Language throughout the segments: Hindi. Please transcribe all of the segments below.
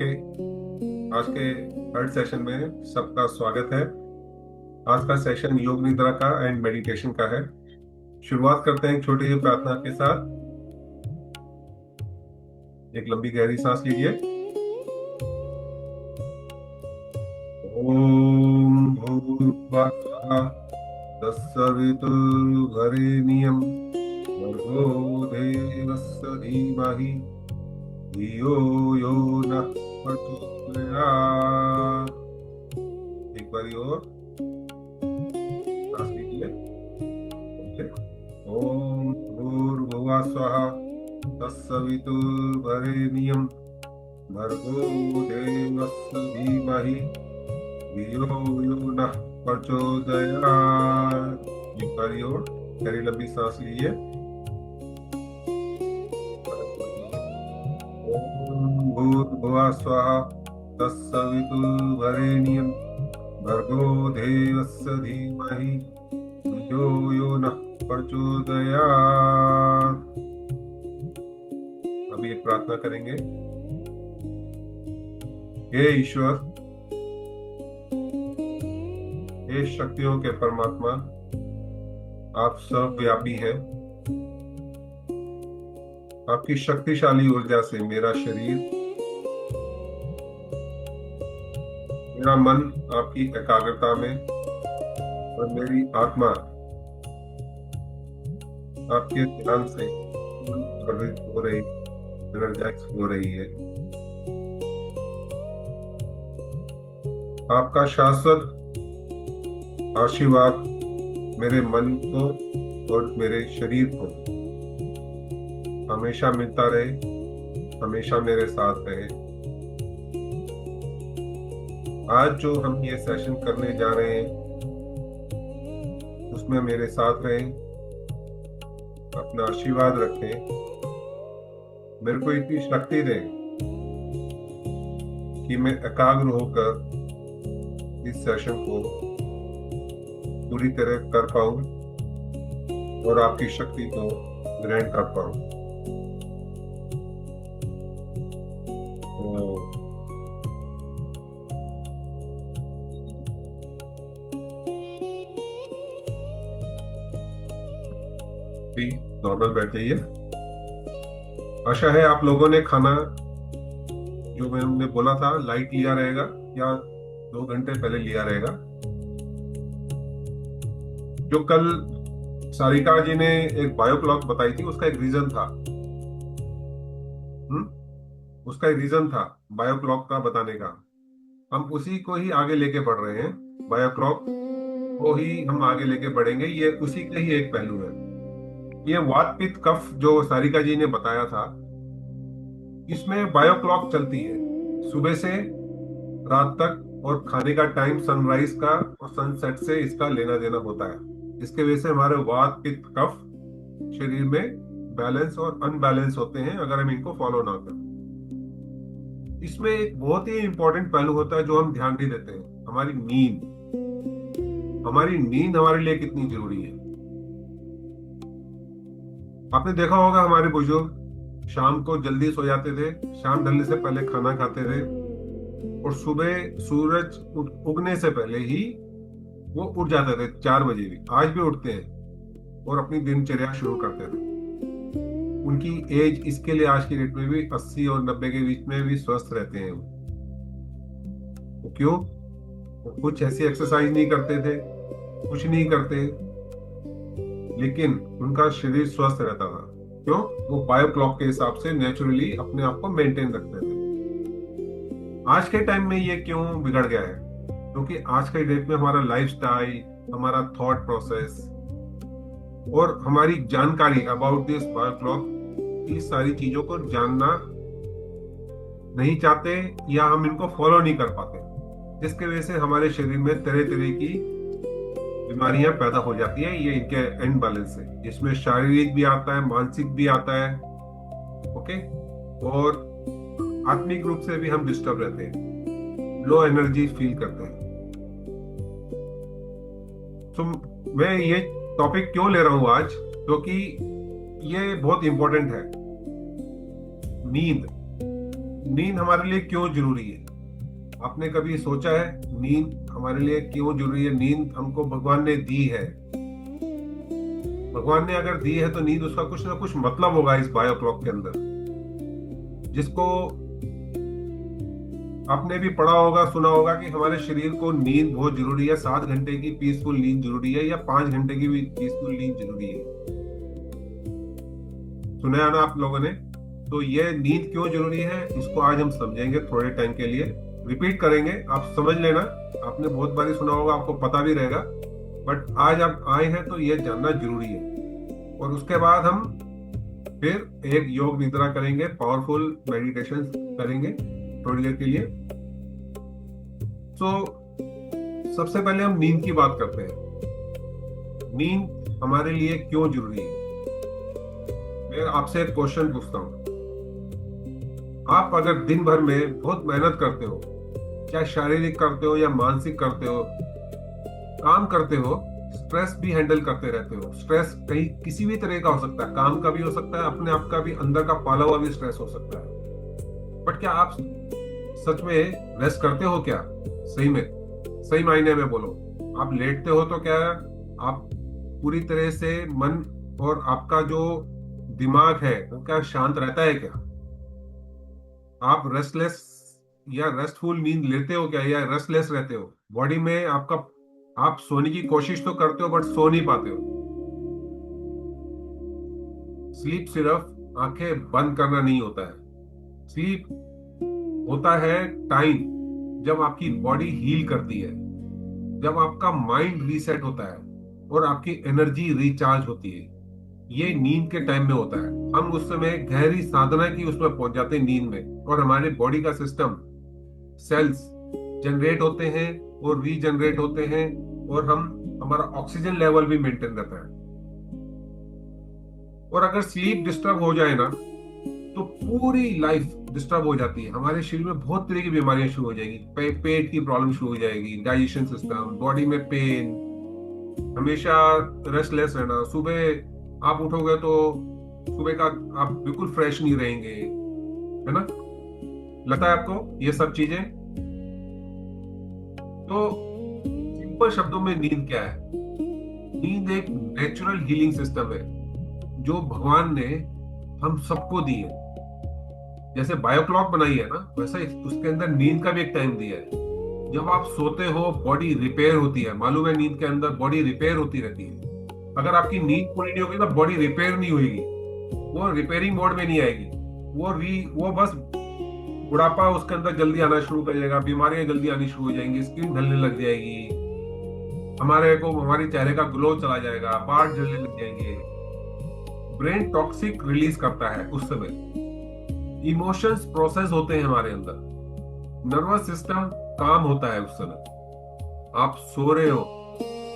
ओके। आज के थर्ड सेशन में सबका स्वागत है। आज का सेशन योग निद्रा का एंड मेडिटेशन का है। शुरुआत करते हैं एक छोटी सी प्रार्थना के साथ। एक लंबी गहरी सांस लीजिए। ओम भूर्भुवः स्वः तत्सवितुर्वरेण्यं भर्गो देवस्य धीमहि धियो यो नः प्रचोदयात्। एक बारी और सांस लीजिए। ओके। ओम भूर्भुवः स्वः तत्सवितुर्वरेण्यं भर्गो देवस्य धीमहि धियो यो नः प्रचोदयात्। एक बारी और गहरी लंबी सांस लीजिए। ओम भूर्भुवः स्वः तत्सवितुर्वरेण्यं भर्गो देवस्य धीमहि धियो यो नः प्रचोदयात्। अभी एक प्रार्थना करेंगे। हे ईश्वर, हे शक्तियों के परमात्मा, आप सर्वव्यापी हैं। आपकी शक्तिशाली ऊर्जा से मेरा शरीर, मेरा मन आपकी एकाग्रता में और मेरी आत्मा आपके ध्यान से प्रभावित हो रही, एनर्जाइज हो रही है। आपका शाश्वत आशीर्वाद मेरे मन को और मेरे शरीर को हमेशा मिलता रहे, हमेशा मेरे साथ रहे। आज जो हम ये सेशन करने जा रहे हैं उसमें मेरे साथ रहें, अपना आशीर्वाद रखें, मेरे को इतनी शक्ति दें कि मैं एकाग्र होकर इस सेशन को पूरी तरह कर पाऊं और आपकी शक्ति को ग्रहण कर पाऊं। नॉर्मल बैठ जाइए। आशा है आप लोगों ने खाना जो मैंने बोला था लाइट लिया रहेगा या 2 घंटे पहले लिया रहेगा। जो कल सारिका जी ने एक बायो क्लॉक बताई थी उसका एक रीजन था। उसका एक रीजन था बायो क्लॉक का बताने का। हम उसी को ही आगे लेके बढ़ रहे हैं। बायो क्लॉक को ही हम आगे लेके बढ़ेंगे। ये उसी का ही एक पहलू है। ये वात पित्त कफ जो सारिका जी ने बताया था, इसमें बायो क्लॉक चलती है सुबह से रात तक, और खाने का टाइम सनराइज का और सनसेट से इसका लेना देना होता है। इसके वजह से हमारे वात पित्त कफ शरीर में बैलेंस और अनबैलेंस होते हैं अगर हम इनको फॉलो ना करें। इसमें एक बहुत ही इंपॉर्टेंट पहलू होता है जो हम ध्यान नहीं देते हैं, हमारी नींद। हमारी नींद हमारे लिए कितनी जरूरी है। आपने देखा होगा हमारे बुजुर्ग शाम को जल्दी सो जाते थे, शाम ढलने से पहले खाना खाते थे और सुबह सूरज उगने से पहले ही वो उठ जाते थे 4 बजे भी। आज भी उठते हैं और अपनी दिनचर्या शुरू करते थे। उनकी एज इसके लिए आज की डेट में भी 80 और 90 के बीच में भी स्वस्थ रहते हैं। वो क्यों? वो कुछ ऐसी एक्सरसाइज नहीं करते थे, कुछ नहीं करते, लेकिन उनका शरीर स्वस्थ रहता था। क्यों? वो बायो क्लॉक के हिसाब से नेचुरली अपने आप को मेंटेन रखते थे। आज के टाइम में ये क्यों बिगड़ गया है? क्योंकि आज के डेट में हमारा लाइफस्टाइल, हमारा थॉट प्रोसेस और हमारी जानकारी अबाउट दिस बायो क्लॉक, इस सारी चीजों को जानना नहीं चाहते या हम इनको फॉलो नहीं कर पाते, जिसके वजह से हमारे शरीर में तरह तरह की बीमारियां पैदा हो जाती है। ये इनके अनबैलेंस है। इसमें शारीरिक भी आता है, मानसिक भी आता है, ओके, और आत्मिक रूप से भी हम डिस्टर्ब रहते हैं, लो एनर्जी फील करते हैं। तो मैं ये टॉपिक क्यों ले रहा हूं आज? क्योंकि ये बहुत इंपॉर्टेंट है। नींद नींद हमारे लिए क्यों जरूरी है? आपने कभी सोचा है नींद हमारे लिए क्यों जरूरी है? नींद हमको भगवान ने दी है। भगवान ने अगर दी है तो नींद, उसका कुछ ना कुछ मतलब होगा इस बायो क्लॉक के अंदर, जिसको आपने भी पढ़ा होगा, सुना होगा कि हमारे शरीर को नींद बहुत जरूरी है। 7 घंटे की पीसफुल नींद जरूरी है, या 5 घंटे की भी पीसफुल नींद जरूरी है। सुना है ना आप लोगों ने? तो ये नींद क्यों जरूरी है, इसको आज हम समझेंगे थोड़े टाइम के लिए। रिपीट करेंगे, आप समझ लेना। आपने बहुत बारी सुना होगा, आपको पता भी रहेगा, बट आज आप आए हैं तो ये जानना जरूरी है। और उसके बाद हम फिर एक योग निद्रा करेंगे, पावरफुल मेडिटेशन करेंगे थोड़ी देर के लिए। तो सबसे पहले हम नींद की बात करते हैं। नींद हमारे लिए क्यों जरूरी है? मैं आपसे एक क्वेश्चन पूछता हूं। आप अगर दिन भर में बहुत मेहनत करते हो, चाहे शारीरिक करते हो या मानसिक करते हो, काम करते हो, स्ट्रेस भी हैंडल करते रहते हो। स्ट्रेस कहीं किसी भी तरह का हो सकता है, काम का भी हो सकता है, अपने आप का भी, अंदर का पाला हुआ भी स्ट्रेस हो सकता है। बट क्या आप सच में रेस्ट करते हो क्या? सही में, सही मायने में बोलो। आप लेटते हो तो क्या आप पूरी तरह से मन और आपका जो दिमाग है वो क्या शांत रहता है क्या? आप रेस्टलेस या रेस्टफुल नींद लेते हो क्या, या रेस्टलेस रहते हो? बॉडी में आपका, आप सोने की कोशिश तो करते हो बट सो नहीं पाते हो। स्लीप सिर्फ आंखें बंद करना नहीं होता है। स्लीप होता है टाइम जब आपकी बॉडी हील करती है, जब आपका माइंड रीसेट होता है और आपकी एनर्जी रिचार्ज होती है। ये नींद के टाइम में होता है। हम उस समय गहरी साधना की उसमें पहुंच जाते हैं नींद में, और हमारे बॉडी का सिस्टम, सेल्स जनरेट होते हैं और रीजनरेट होते हैं, और हमारा ऑक्सीजन लेवल भी मेंटेन रहता है। और अगर स्लीप डिस्टर्ब हो जाए ना, तो पूरी लाइफ डिस्टर्ब हो जाती है। हमारे शरीर में बहुत तरह की बीमारियां शुरू हो जाएगी। पेट की प्रॉब्लम शुरू हो जाएगी, डाइजेशन सिस्टम, बॉडी में पेन, हमेशा रेस्टलेस रहना। सुबह आप उठोगे तो सुबह का आप बिल्कुल फ्रेश नहीं रहेंगे, है ना? लगता है आपको ये सब चीजें? तो सिंपल शब्दों में नींद क्या है? नींद एक नेचुरल हीलिंग सिस्टम है जो भगवान ने हम सबको दी है। जैसे बायो क्लॉक बनाई है ना, वैसा उसके अंदर नींद का भी एक टाइम दिया है। जब आप सोते हो बॉडी रिपेयर होती है। मालूम है, नींद के अंदर बॉडी रिपेयर होती रहती है। अगर आपकी नींद पूरी नहीं होगी तो बॉडी रिपेयर नहीं होगी, वो रिपेयरिंग मोड में नहीं आएगी। वो बस बुढ़ापा उसके अंदर जल्दी आना शुरू कर जाएगा, बीमारियां जल्दी आनी शुरू हो जाएंगी, स्किन ढलने लग जाएगी, हमारे चेहरे का ग्लो चला जाएगा, बाल जलने लग जाएंगे। ब्रेन टॉक्सिक रिलीज करता है उस समय, इमोशंस प्रोसेस होते हैं हमारे अंदर, नर्वस सिस्टम काम होता है उस समय। आप सो रहे हो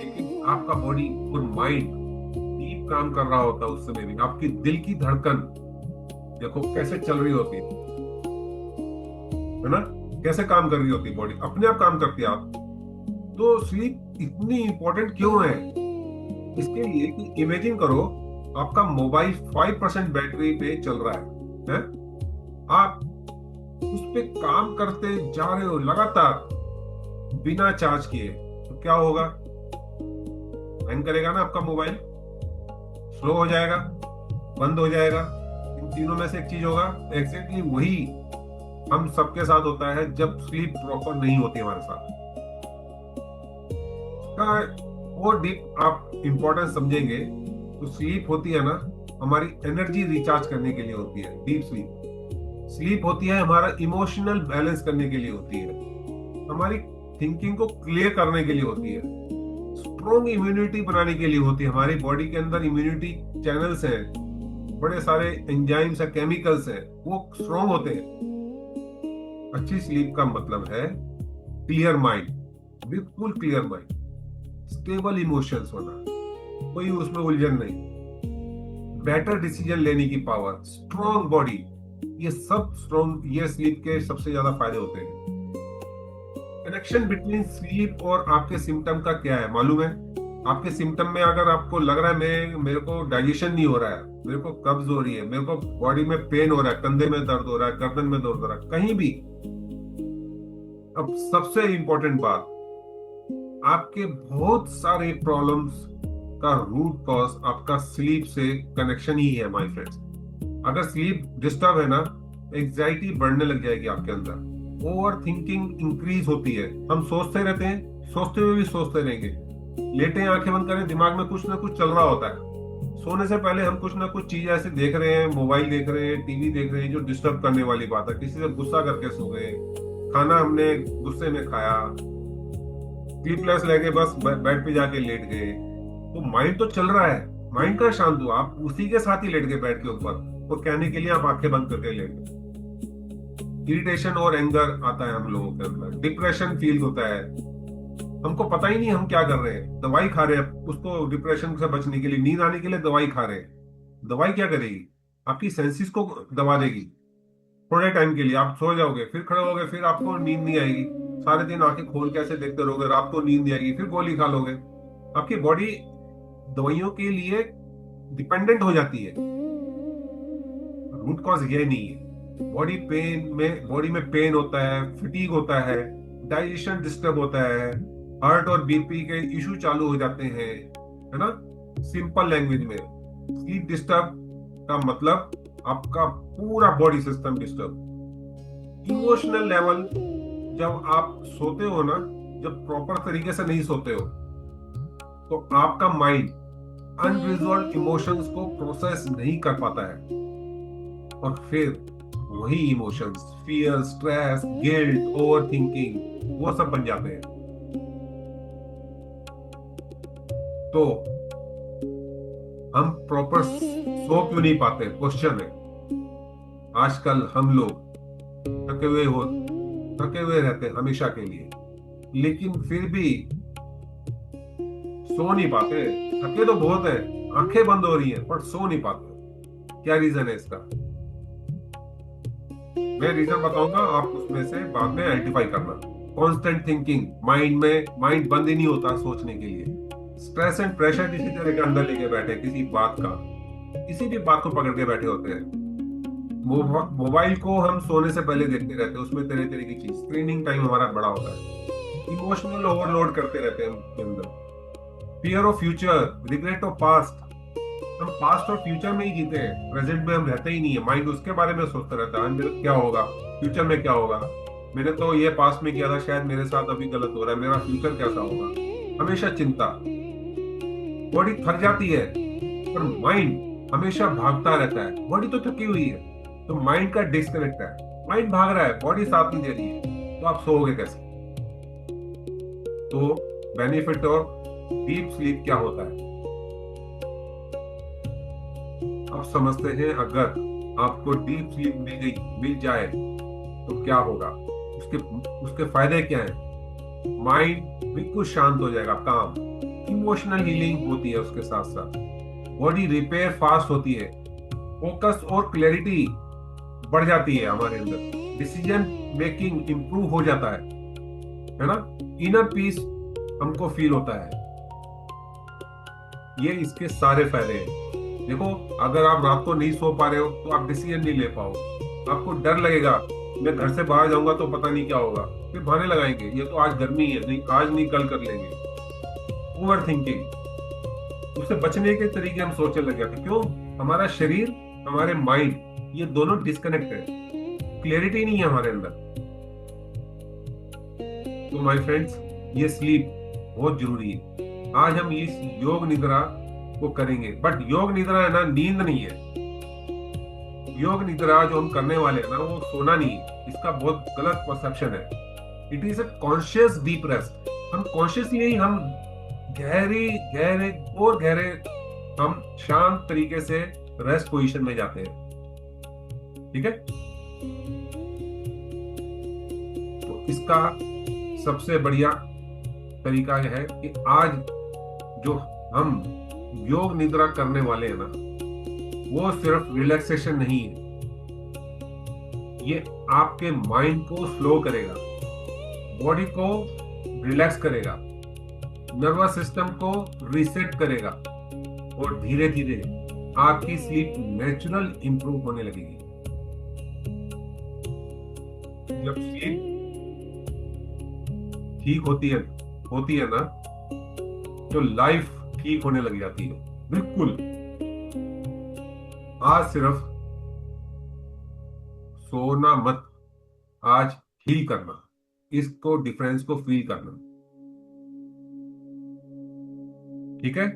लेकिन आपका बॉडी और माइंड डीप काम कर रहा होता है उस समय भी। आपकी दिल की धड़कन देखो कैसे चल रही होती है ना? कैसे काम कर रही होती है बॉडी, अपने आप काम करती है। आप तो स्लीप इतनी इंपॉर्टेंट क्यों है? इसके लिए कि इमेजिन करो आपका मोबाइल 5% बैटरी पे चल रहा है? आप उस पे काम करते जा रहे हो लगातार बिना चार्ज किए, तो क्या होगा? हैंग करेगा ना आपका मोबाइल, स्लो हो जाएगा, बंद हो जाएगा। इन तीनों में से एक चीज होगा। एग्जैक्टली वही हम सबके साथ होता है जब स्लीप प्रॉपर नहीं होती हमारे साथ। और डीप आप इंपॉर्टेंस समझेंगे तो स्लीप होती है ना, हमारी एनर्जी रिचार्ज करने के लिए होती है। डीप स्लीप होती है हमारा इमोशनल बैलेंस करने के लिए होती है, हमारी थिंकिंग को क्लियर करने के लिए होती है, स्ट्रॉन्ग इम्यूनिटी बनाने के लिए होती है। हमारी बॉडी के अंदर इम्यूनिटी चैनल्स हैं, बड़े सारे एंजाइम्स हैं, केमिकल्स हैं, वो स्ट्रॉन्ग होते हैं। अच्छी स्लीप का मतलब है क्लियर माइंड, बिल्कुल क्लियर माइंड, स्टेबल इमोशंस होना, कोई उसमें उलझन नहीं, बेटर डिसीजन लेने की पावर, स्ट्रॉन्ग बॉडी, ये सब स्ट्रॉन्ग, ये स्लीप के सबसे ज्यादा फायदे होते हैं। कनेक्शन बिटवीन स्लीप और आपके सिम्टम का क्या है मालूम है? आपके सिम्टम में अगर आपको लग रहा है मेरे को डाइजेशन नहीं हो रहा है, मेरे को कब्ज हो रही है, मेरे को बॉडी में पेन हो रहा है, कंधे में दर्द हो रहा है, गर्दन में दर्द हो रहा है, कहीं भी। अब सबसे इंपॉर्टेंट बात, आपके बहुत सारे प्रॉब्लम्स का रूट कॉज आपका स्लीप से कनेक्शन ही है माय फ्रेंड्स। अगर स्लीप डिस्टर्ब है ना, एंजाइटी बढ़ने लग जाएगी आपके अंदर, ओवर थिंकिंग इंक्रीज होती है, हम सोचते रहते हैं, सोचते हुए भी सोचते रहेंगे, लेटे हैं आंखें बंद करें, दिमाग में कुछ ना कुछ चल रहा होता है। सोने से पहले हम कुछ ना कुछ चीज ऐसे देख रहे हैं, मोबाइल देख रहे हैं, टीवी देख रहे हैं, जो डिस्टर्ब करने वाली बात है। किसी से गुस्सा करके सो गए, खाना हमने गुस्से में खाया, स्लीपलेस लेके बस बेड पे जाके लेट गए, तो माइंड तो चल रहा है, माइंड का शांत हुआ, आप उसी के साथ ही लेट गए बेड के ऊपर, और कहने के लिए आप आंखें बंद करके लेट गए। इरिटेशन और एंगर आता है हम लोगों के अंदर, डिप्रेशन फील होता है, हमको पता ही नहीं हम क्या कर रहे हैं, दवाई खा रहे हैं उसको डिप्रेशन से बचने के लिए, नींद आने के लिए दवाई खा रहे हैं। दवाई क्या करेगी? आपकी सेंसिस को दबा देगी, थोड़े टाइम के लिए आप सो जाओगे, फिर खड़े होगे, फिर आपको नींद नहीं आएगी, सारे दिन आंखें खोल के ऐसे देखते रहोगे, रात को नींद नहीं आएगी, फिर गोली खा लोगे। आपकी बॉडी दवाइयों के लिए डिपेंडेंट हो जाती है। रूट कॉज ये नहीं है। बॉडी में पेन होता है, फटीग होता है, डाइजेशन डिस्टर्ब होता है, हार्ट और बीपी के इशू चालू हो जाते हैं, है ना। सिंपल लैंग्वेज में स्लीप डिस्टर्ब का मतलब आपका पूरा body system disturb. Emotional level, जब आप सोते हो ना, जब प्रॉपर तरीके से नहीं सोते हो, तो आपका माइंड अनरिजॉल्व इमोशंस को प्रोसेस नहीं कर पाता है, और फिर वही emotions, fear, stress, guilt, over thinking, वो सब बन जाते हैं। तो हम प्रॉपर सो क्यों नहीं पाते, क्वेश्चन है। आजकल हम लोग थके हुए रहते हैं हमेशा के लिए, लेकिन फिर भी सो नहीं पाते। थके तो बहुत है, आंखें बंद हो रही हैं, पर सो नहीं पाते। क्या रीजन है इसका? मैं रीजन बताऊंगा, आप उसमें से बाद में आइडेंटिफाई करना। कांस्टेंट थिंकिंग, माइंड बंद ही नहीं होता सोचने के लिए। स्ट्रेस एंड प्रेशर किसी तरह के अंदर लेके बैठे, किसी बात का, किसी भी बात को पकड़ के बैठे होते हैं। मोबाइल को हम सोने से पहले देखते रहते हैं, उसमें तरह तरह की चीज, स्क्रीनिंग टाइम हमारा बड़ा होता है। इमोशनल ओवरलोड करते रहते हैं उनके अंदर। Fear of future, regret of past, हम पास्ट और फ्यूचर में ही जीते हैं, प्रेजेंट में हम रहते ही नहीं है। माइंड उसके बारे में सोचता रहता है, मेरे क्या होगा, फ्यूचर में क्या होगा, मैंने तो ये पास्ट में किया था, शायद मेरे साथ अभी गलत हो रहा है, मेरा फ्यूचर कैसा होगा, हमेशा चिंता। बॉडी थक जाती है, पर माइंड हमेशा भागता रहता है। बॉडी तो थकी हुई है, तो माइंड का डिस्कनेक्ट है, माइंड भाग रहा है, बॉडी साथ नहीं दे रही है, तो आप सोओगे कैसे? तो बेनिफिट ऑफ डीप स्लीप क्या होता है आप समझते हैं। अगर आपको डीप स्लीप मिल जाए तो क्या होगा, उसके फायदे क्या हैं? माइंड बिल्कुल शांत हो जाएगा, काम, इमोशनल हीलिंग होती है, उसके साथ साथ बॉडी रिपेयर फास्ट होती है, फोकस और क्लैरिटी बढ़ जाती है हमारे अंदर, डिसीजन मेकिंग इंप्रूव हो जाता है ना। इनर पीस हमको फील होता है। ये इसके सारे फायदे हैं। देखो, अगर आप रात को नहीं सो पा रहे हो तो आप डिसीजन नहीं ले पाओगे, आपको डर लगेगा, मैं घर से बाहर जाऊंगा तो पता नहीं क्या होगा, फिर बहाने लगाएंगे, ये तो आज गर्मी है, नहीं आज नहीं कल कर लेंगे। ओवर थिंकिंग, उससे बचने के तरीके हम सोचने लग जाते। क्यों? हमारा शरीर, हमारे माइंड, ये दोनों डिस्कनेक्ट है, क्लैरिटी नहीं है हमारे अंदर। तो माय फ्रेंड्स, ये स्लीप बहुत जरूरी है। आज हम इस योग निद्रा को करेंगे, बट योग निद्रा है ना, नींद नहीं है। योग निद्रा जो हम करने वाले हैं ना, वो सोना नहीं है, इसका बहुत गलत परसेप्शन है। It is a conscious deep rest. हम कॉन्शियसली, हम गहरे हम शांत तरीके से रेस्ट पोजीशन में जाते हैं, ठीक है। तो इसका सबसे बढ़िया तरीका यह है कि आज जो हम योग निद्रा करने वाले हैं ना, वो सिर्फ रिलैक्सेशन नहीं है, ये आपके माइंड को स्लो करेगा, बॉडी को रिलैक्स करेगा, नर्वस सिस्टम को रीसेट करेगा और धीरे धीरे आपकी स्लीप नेचुरल इंप्रूव होने लगेगी। जब स्लीप ठीक होती है ना, तो लाइफ ठीक होने लग जाती है बिल्कुल। आज सिर्फ सोना मत, आज फील करना, इसको डिफरेंस को फील करना। ठीक है,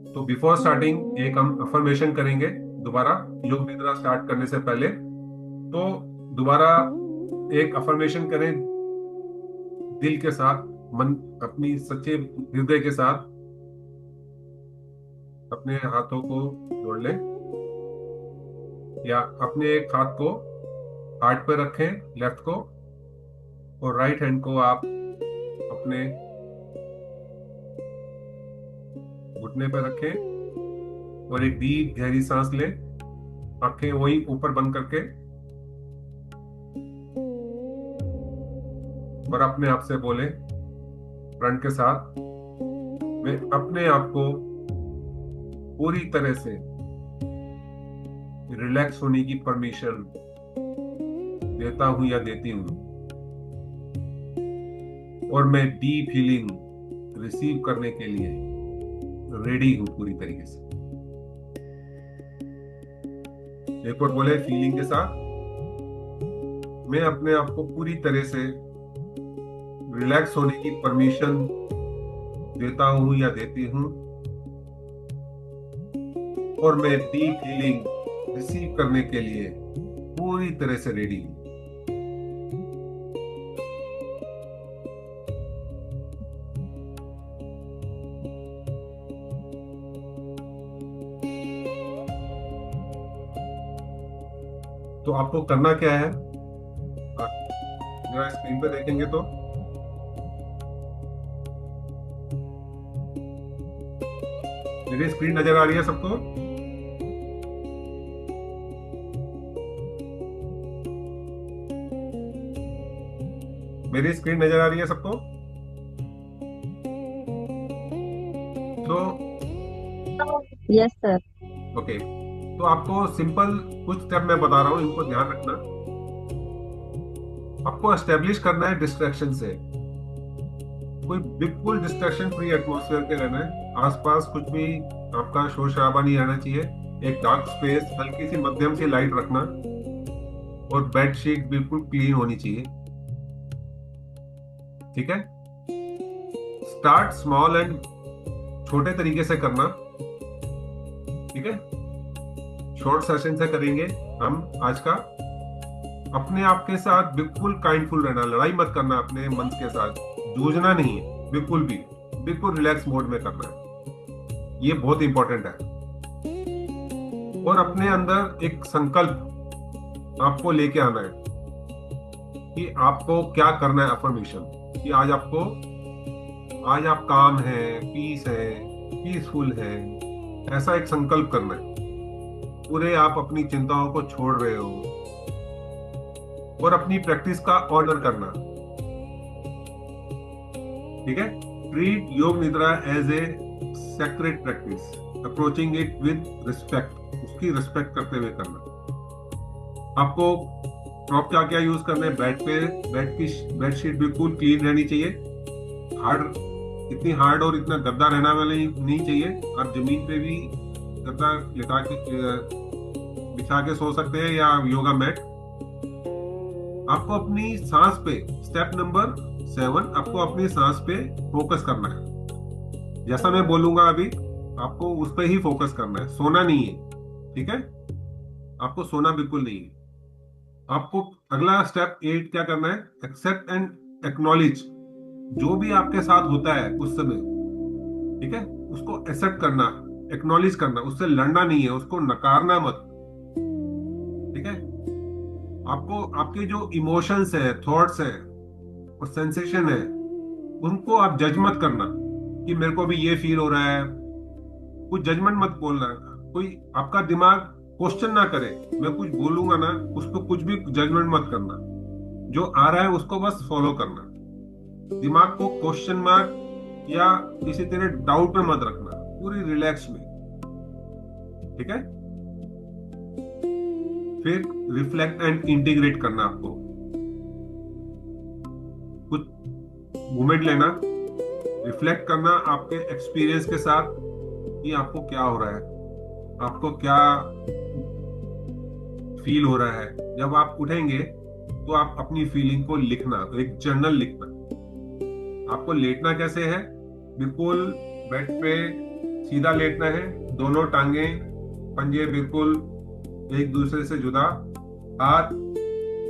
तो बिफोर स्टार्टिंग एक हम अफर्मेशन करेंगे दोबारा, योग निद्रा स्टार्ट करने से पहले। तो दोबारा एक अफर्मेशन करें दिल के साथ, मन, अपनी सच्चे हृदय के साथ। अपने हाथों को जोड़ लें या अपने एक हाथ को हार्ट पे रखें, लेफ्ट को, और राइट हैंड को आप अपने घुटने पे रखें और एक डीप गहरी सांस लें, आंखें वहीं ऊपर बंद करके, और अपने आप से बोले प्रण के साथ, मैं अपने आप को पूरी तरह से रिलैक्स होने की परमिशन देता हूं या देती हूं, और मैं डीप हीलिंग रिसीव करने के लिए रेडी हूं पूरी तरीके से। एक और बोले फीलिंग के साथ, मैं अपने आप को पूरी तरह से रिलैक्स होने की परमिशन देता हूं या देती हूं, और मैं डीप हीलिंग रिसीव करने के लिए पूरी तरह से रेडी हूं। तो आपको करना क्या है, जरा स्क्रीन पे देखेंगे तो मेरी स्क्रीन नजर आ रही है सबको? मेरी स्क्रीन नजर आ रही है सबको? तो यस सर। ओके, तो आपको सिंपल कुछ स्टेप मैं बता रहा हूं, इनको ध्यान रखना। आपको एस्टेब्लिश करना है डिस्ट्रैक्शन से, कोई बिल्कुल डिस्ट्रैक्शन फ्री एटमॉस्फेयर के रहना है। आसपास कुछ भी आपका शोर शराबा नहीं रहना चाहिए। एक डार्क स्पेस, हल्की सी मध्यम सी लाइट रखना, और बेडशीट बिल्कुल क्लीन होनी चाहिए। ठीक है, स्टार्ट स्मॉल एंड छोटे तरीके से करना। ठीक है, शॉर्ट सेशन से करेंगे हम आज का। अपने आप के साथ बिल्कुल काइंडफुल रहना, लड़ाई मत करना अपने मन के साथ, जूझना नहीं है बिल्कुल भी, बिल्कुल रिलैक्स मोड में करना है, ये बहुत इंपॉर्टेंट है। और अपने अंदर एक संकल्प आपको लेके आना है कि आपको क्या करना है। अफर्मेशन कि आज आप काम है, पीस है, पीसफुल है, ऐसा एक संकल्प करना है। पूरे आप अपनी चिंताओं को छोड़ रहे हो और अपनी प्रैक्टिस का ऑनर करना। ठीक है, treat yoga nidra as a sacred practice, approaching it with respect, उसकी रिस्पेक्ट करते हुए करना। आपको प्रॉप क्या क्या यूज करना है, बेडशीट बिल्कुल क्लीन रहनी चाहिए, इतनी हार्ड और इतना गद्दा रहना वाली नहीं चाहिए। आप जमीन पे भी गद्दा लिटा के बिछा के सो सकते हैं, या योगा मैट। आपको अपनी सांस पे, स्टेप नंबर 7, आपको अपनी सांस पे फोकस करना है। जैसा मैं बोलूंगा अभी, आपको उस पे ही फोकस करना है, सोना नहीं है। ठीक है, आपको सोना बिल्कुल नहीं है। आपको अगला स्टेप 8 क्या करना है, एक्सेप्ट एंड एक्नॉलेज जो भी आपके साथ होता है उस समय। ठीक है, उसको एक्सेप्ट करना, एक्नॉलेज करना, उससे लड़ना नहीं है, उसको नकारना मत। ठीक है, आपको आपके जो इमोशंस है, थॉट्स है और सेंसेशन है, उनको आप जज मत करना कि मेरे को भी ये फील हो रहा है। कुछ जजमेंट मत बोलना, कोई आपका दिमाग क्वेश्चन ना करे, मैं कुछ बोलूंगा ना उस पर कुछ भी जजमेंट मत करना। जो आ रहा है उसको बस फॉलो करना। दिमाग को क्वेश्चन मार्क या किसी तरह डाउट में मत रखना, पूरी रिलैक्स में। ठीक है। फिर रिफ्लेक्ट एंड इंटीग्रेट करना, आपको कुछ मोमेंट लेना, रिफ्लेक्ट करना आपके एक्सपीरियंस के साथ कि आपको क्या हो रहा है, आपको क्या फील हो रहा है। जब आप उठेंगे तो आप अपनी फीलिंग को लिखना, तो एक जर्नल लिखना। आपको लेटना कैसे है, बिल्कुल बेड पे सीधा लेटना है, दोनों टांगे पंजे बिल्कुल एक दूसरे से जुदा, हाथ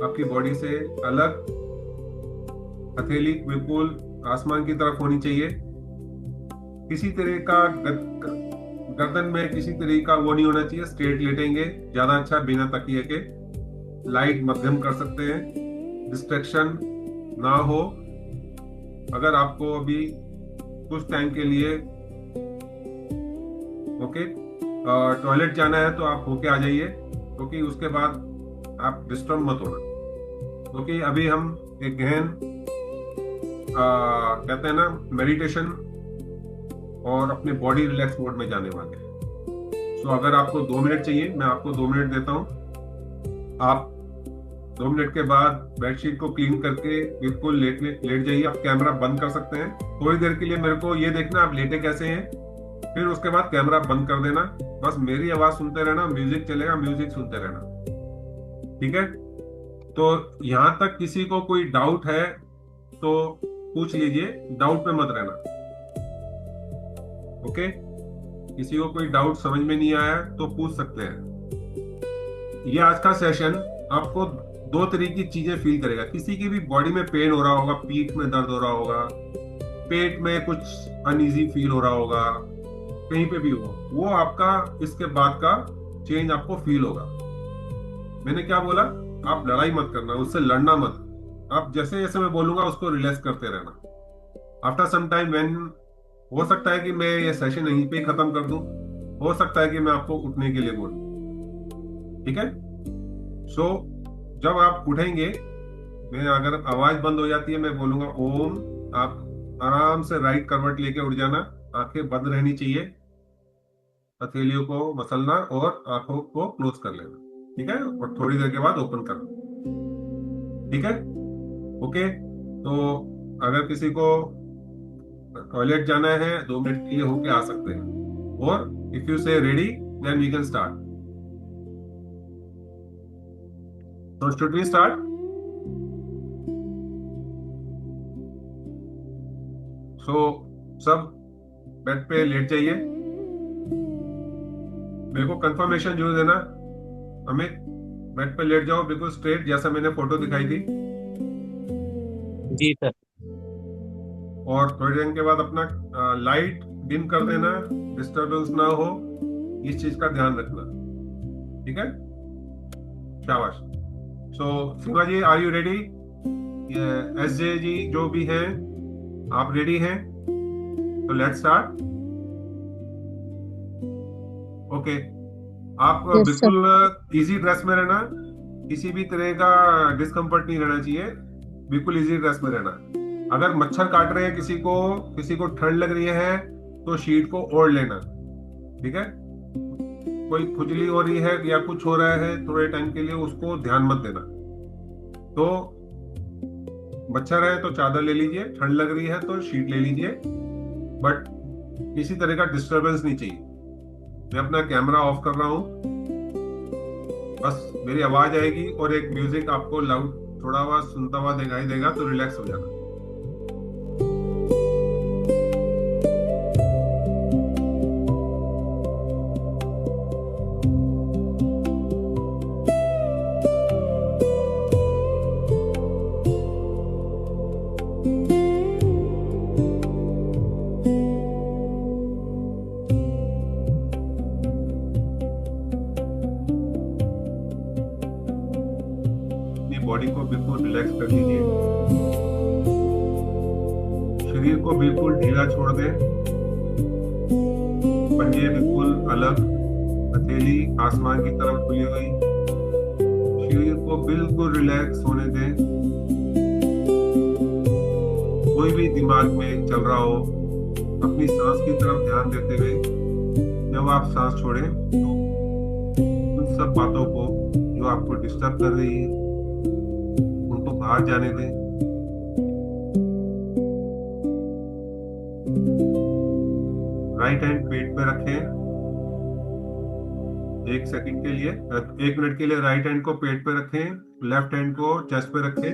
आपकी बॉडी से अलग, हथेली बिल्कुल आसमान की तरफ होनी चाहिए। किसी तरह का गर्दन में किसी तरह का वो नहीं होना चाहिए, स्ट्रेट लेटेंगे ज्यादा अच्छा, बिना तकिए के। लाइट मध्यम कर सकते हैं, डिस्ट्रैक्शन ना हो। अगर आपको अभी कुछ टाइम के लिए ओके टॉयलेट जाना है तो आप होके आ जाइए, क्योंकि उसके बाद आप डिस्टर्ब मत होना, क्योंकि अभी हम एक गहन कहते हैं ना मेडिटेशन और अपने बॉडी रिलैक्स मोड में जाने वाले हैं। तो अगर आपको 2 मिनट चाहिए, मैं आपको 2 मिनट देता हूं। आप 2 मिनट के बाद बेडशीट को क्लीन करके बिल्कुल लेट जाइए। आप कैमरा बंद कर सकते हैं, थोड़ी देर के लिए मेरे को ये देखना आप लेटे कैसे हैं, फिर उसके बाद कैमरा बंद कर देना। बस मेरी आवाज सुनते रहना, म्यूजिक चलेगा, म्यूजिक सुनते रहना। ठीक है। तो यहां तक किसी को कोई डाउट है तो पूछ लीजिए, डाउट पे मत रहना। ओके। किसी को कोई डाउट समझ में नहीं आया तो पूछ सकते हैं। ये आज का सेशन आपको 2 तरह की चीजें फील करेगा। किसी की भी बॉडी में पेन हो रहा होगा, पीठ में दर्द हो रहा होगा, पेट में कुछ अनईजी फील हो रहा होगा, कहीं पे भी हो, वो आपका इसके बाद का चेंज आपको फील होगा। मैंने क्या बोला, आप लड़ाई मत करना, उससे लड़ना मत। आप जैसे जैसे मैं बोलूंगा उसको रिलैक्स करते रहना। आफ्टर सम टाइम व्हेन, हो सकता है कि मैं ये सेशन यहीं पे खत्म कर दूं, हो सकता है कि मैं आपको उठने के लिए बोलूं। ठीक है। सो जब आप उठेंगे, मैं अगर आवाज बंद हो जाती है मैं बोलूंगा ओम, आप आराम से राइट करवट लेके उठ जाना। आंखें बंद रहनी चाहिए, हथेलियों को मसलना और आंखों को क्लोज कर लेना। ठीक है। और थोड़ी देर के बाद ओपन करना। ठीक है। ओके। तो अगर किसी को टॉयलेट जाना है 2 मिनट के लिए होके आ सकते हैं, और if you say ready then we can start. तो शुड वी स्टार्ट? सो सब बेड पे लेट जाइए। मेरे को कंफर्मेशन जरूर देना। अमित, बेड पे लेट जाओ बिल्कुल स्ट्रेट, जैसा मैंने फोटो दिखाई थी। जी सर। और थोड़ी देर के बाद अपना लाइट डिम कर देना, डिस्टरबेंस ना हो, इस चीज का ध्यान रखना। ठीक है। शाबाश। So Shiva ji, are you ready? S J ji जो भी हैं, आप रेडी हैं? तो लेट्स स्टार्ट। ओके। आप यस सर। बिल्कुल इजी ड्रेस में रहना, किसी भी तरह का डिस्कम्फर्ट नहीं रहना चाहिए, बिल्कुल इजी ड्रेस में रहना। अगर मच्छर काट रहे हैं किसी को ठंड लग रही है तो शीट को ओढ़ लेना। ठीक है। कोई खुजली हो रही है या कुछ हो रहा है थोड़े टाइम के लिए, उसको ध्यान मत देना। तो मच्छर है तो चादर ले लीजिए, ठंड लग रही है तो शीट ले लीजिए, बट किसी तरह का डिस्टरबेंस नहीं चाहिए। मैं अपना कैमरा ऑफ कर रहा हूं, बस मेरी आवाज आएगी और एक म्यूजिक आपको लाउड थोड़ा हुआ सुनता हुआ दिखाई देगा, तो रिलैक्स हो जाना। बॉडी को बिल्कुल रिलैक्स कर लीजिए, शरीर को बिल्कुल ढीला छोड़ दें, पंजे बिल्कुल अलग, हथेली आसमान की तरफ खुली हुई, शरीर को बिल्कुल रिलैक्स होने दें। कोई भी दिमाग में चल रहा हो अपनी सांस की तरफ ध्यान देते हुए जब आप सांस छोड़ें तो उन सब बातों को जो आपको डिस्टर्ब कर रही है उनको बाहर जाने दें। राइट हैंड पेट पे रखें 1 सेकंड के लिए, 1 मिनट के लिए राइट हैंड को पेट पे रखें, लेफ्ट हैंड को चेस्ट पे रखें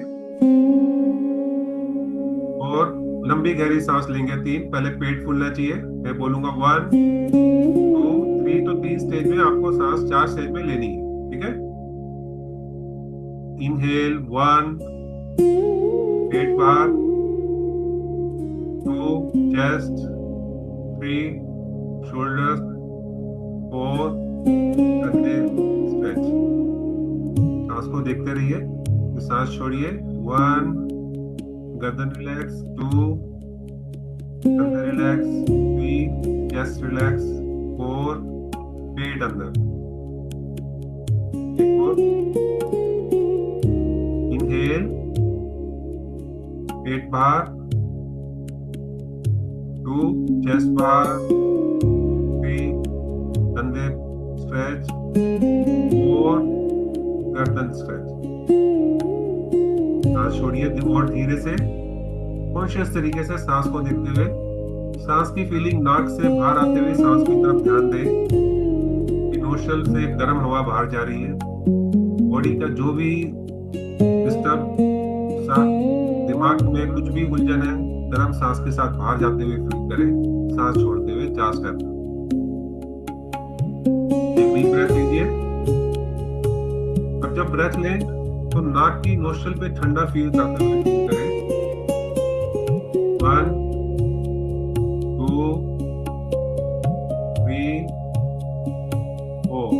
और लंबी गहरी सांस लेंगे 3। पहले पेट फूलना चाहिए, मैं बोलूंगा 1 2 3, तो 3 स्टेज में आपको सांस 4 स्टेज में लेनी है, ठीक है। इनहेल 1, पेट बाहर, 2 चेस्ट, 3 शोल्डर्स, 4 कंधे स्ट्रेच। सांस को देखते रहिए, सांस छोड़िए। 1 गर्दन रिलैक्स, 2 कंधे रिलैक्स, 3 चेस्ट रिलैक्स, 4 पेट अंदर। एक और इनहेल, पेट बाहर, 2 चेस्ट बाहर, 3 कंधे स्ट्रेच, 4 गर्दन स्ट्रेच। सांस छोड़िए और धीरे से कॉन्शियस तरीके से सांस को देखते हुए सांस की फीलिंग नाक से बाहर आते हुए सांस की तरफ ध्यान दें। नोस्ट्रल से गर्म हवा बाहर जा रही है। बॉडी का जो भी डिस्टर्ब, दिमाग में कुछ भी उलझन है, गर्म सांस के साथ बाहर जाते हुए फील करें। सांस छोड़ते हुए 4 स्टेप। एक डीप ब्रेथ लीजिए और जब ब्रेथ लें तो नाक की नोस्ट्रल पे ठंडा फील करते हुए फील करें। 1 2 3 4।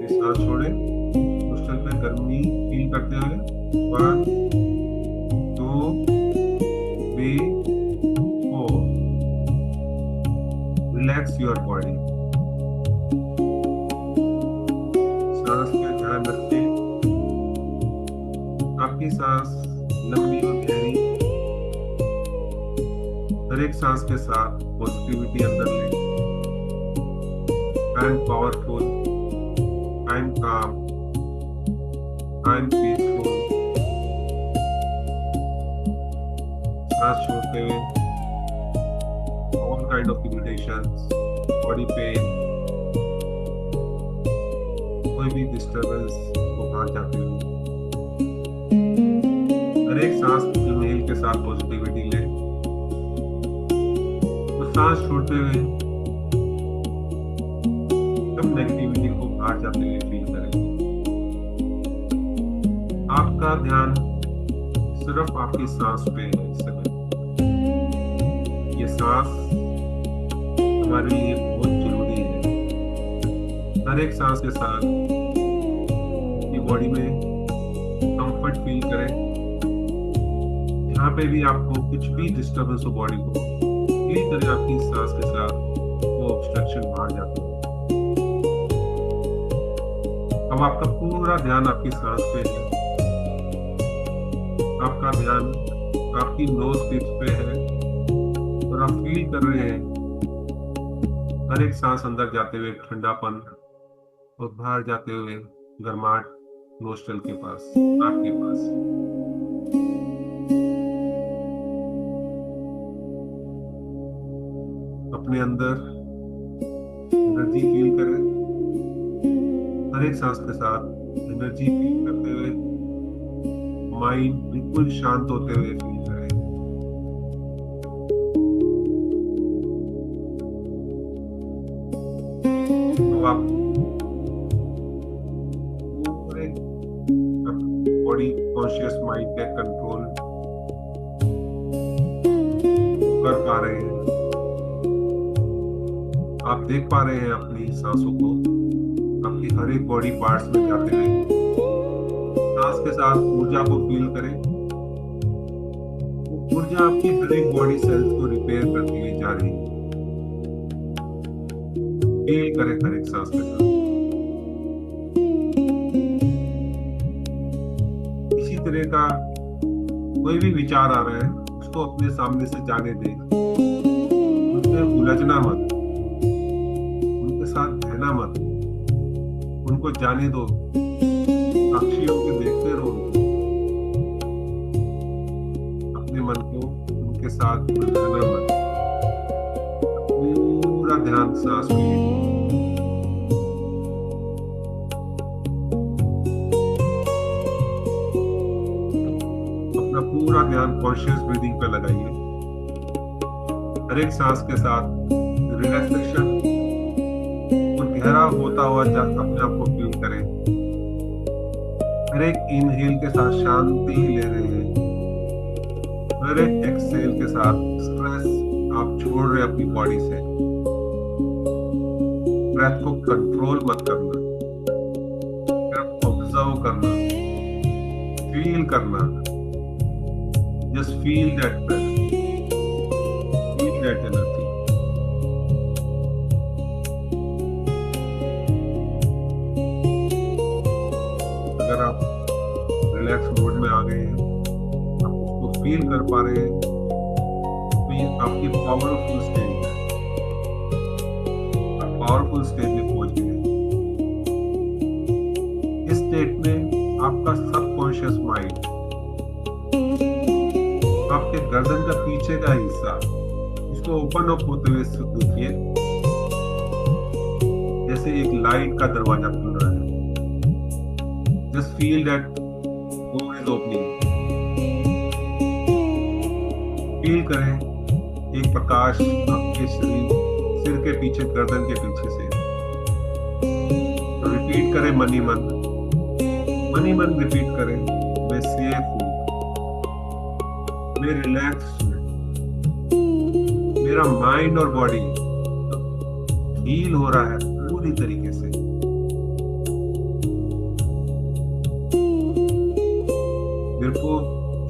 सांस छोड़ें, नोस्ट्रल पे गर्मी फील करते हुए। 1 2 3 4। Relax your body. सांस पे ध्यान रखें। आपकी सांस लंबी और गहरी, हर एक सांस के साथ पॉजिटिविटी अंदर लें। I am powerful, I am काम, आई एम पीसफुल। सांस छोड़ते हुए all kind of irritations, body pain, कोई भी डिस्टर्बेंस को बाहर जाते हुए हर एक सांस इनहेल के साथ पॉजिटिविटी लें और सांस छोड़ते हुए सब नेगेटिविटी को बाहर जाते हुए फील करें। आपका ध्यान सिर्फ आपकी सांस पे है इस समय। ये सांस हमारे लिए बहुत जरूरी है। हर एक सांस के साथ ये बॉडी में कंफर्ट फील करें। यहाँ पे भी आपको कुछ भी डिस्टर्बेंस हो बॉडी को, फील करें आपकी सांस के साथ वो ऑब्स्ट्रक्शन बाहर जाते हैं। अब आपका पूरा ध्यान आपकी सांस पे है। आपका ध्यान आपकी नोज टिप्स पे है और आप फील कर रहे हैं हर एक सांस अंदर जाते हुए ठंडापन और बाहर जाते हुए गर्माहट नोस्ट्रल के पास, नाक के पास। अपने अंदर एनर्जी फील करें। हर एक सांस के साथ एनर्जी फील करते हुए माइंड बिल्कुल शांत होते हुए फील करें। तो आप पूरे बॉडी कॉन्शियस माइंड के कंट्रोल कर पा रहे हैं। आप देख पा रहे हैं अपनी सांसों को आपकी हर एक बॉडी पार्ट्स में जाते हुए। सांस के साथ ऊर्जा को फील करें। ऊर्जा आपकी हर एक बॉडी सेल्स को रिपेयर करती हुई जा रही है। फील करें हर एक सांस के साथ। इसी तरह का कोई भी विचार आ रहा है उसको अपने सामने से जाने दें। उनमें उलझना मत, उनके साथ रहना मत, उनको जाने दो, साक्षी होकर देखते रहो उनको। अपने मन को उनके साथ उलझना मत, पूरा ध्यान सांस में। अपना पूरा ध्यान कॉन्शियस ब्रीदिंग पे लगाइए। हर एक सांस के साथ रिलैक्सेशन और गहरा होता हुआ अपने आप को फील करें। हर एक इनहेल के साथ शांति ले रहे हैं, हर एक एक्सहेल के साथ स्ट्रेस आप छोड़ रहे हैं अपनी बॉडी से। ब्रेथ को कंट्रोल मत करना, सिर्फ ऑब्जर्व करना, फील करना। Just feel that breath, feel that energy. अगर आप रिलैक्स मोड में आ गए हैं, आप उसको फील कर पा रहे हैं, तो ये आपकी पावरफुल स्टेज है। आप पावरफुल स्टेज में पहुंच गए हैं। इस स्टेट में आपका सबकॉन्शियस माइंड, आपके गर्दन का पीछे का हिस्सा, इसको ओपन अप होते हुए देखिए, जैसे एक लाइट का दरवाजा खुल रहा है। Just feel that door is opening. Feel करें एक प्रकाश आपके सिर के पीछे, गर्दन के पीछे से। रिपीट करें मन ही मन रिपीट करें, मैं सेफ हूं, मैं रिलैक्स हूं, मेरा माइंड और बॉडी हील हो रहा है पूरी तरीके से। मेरे को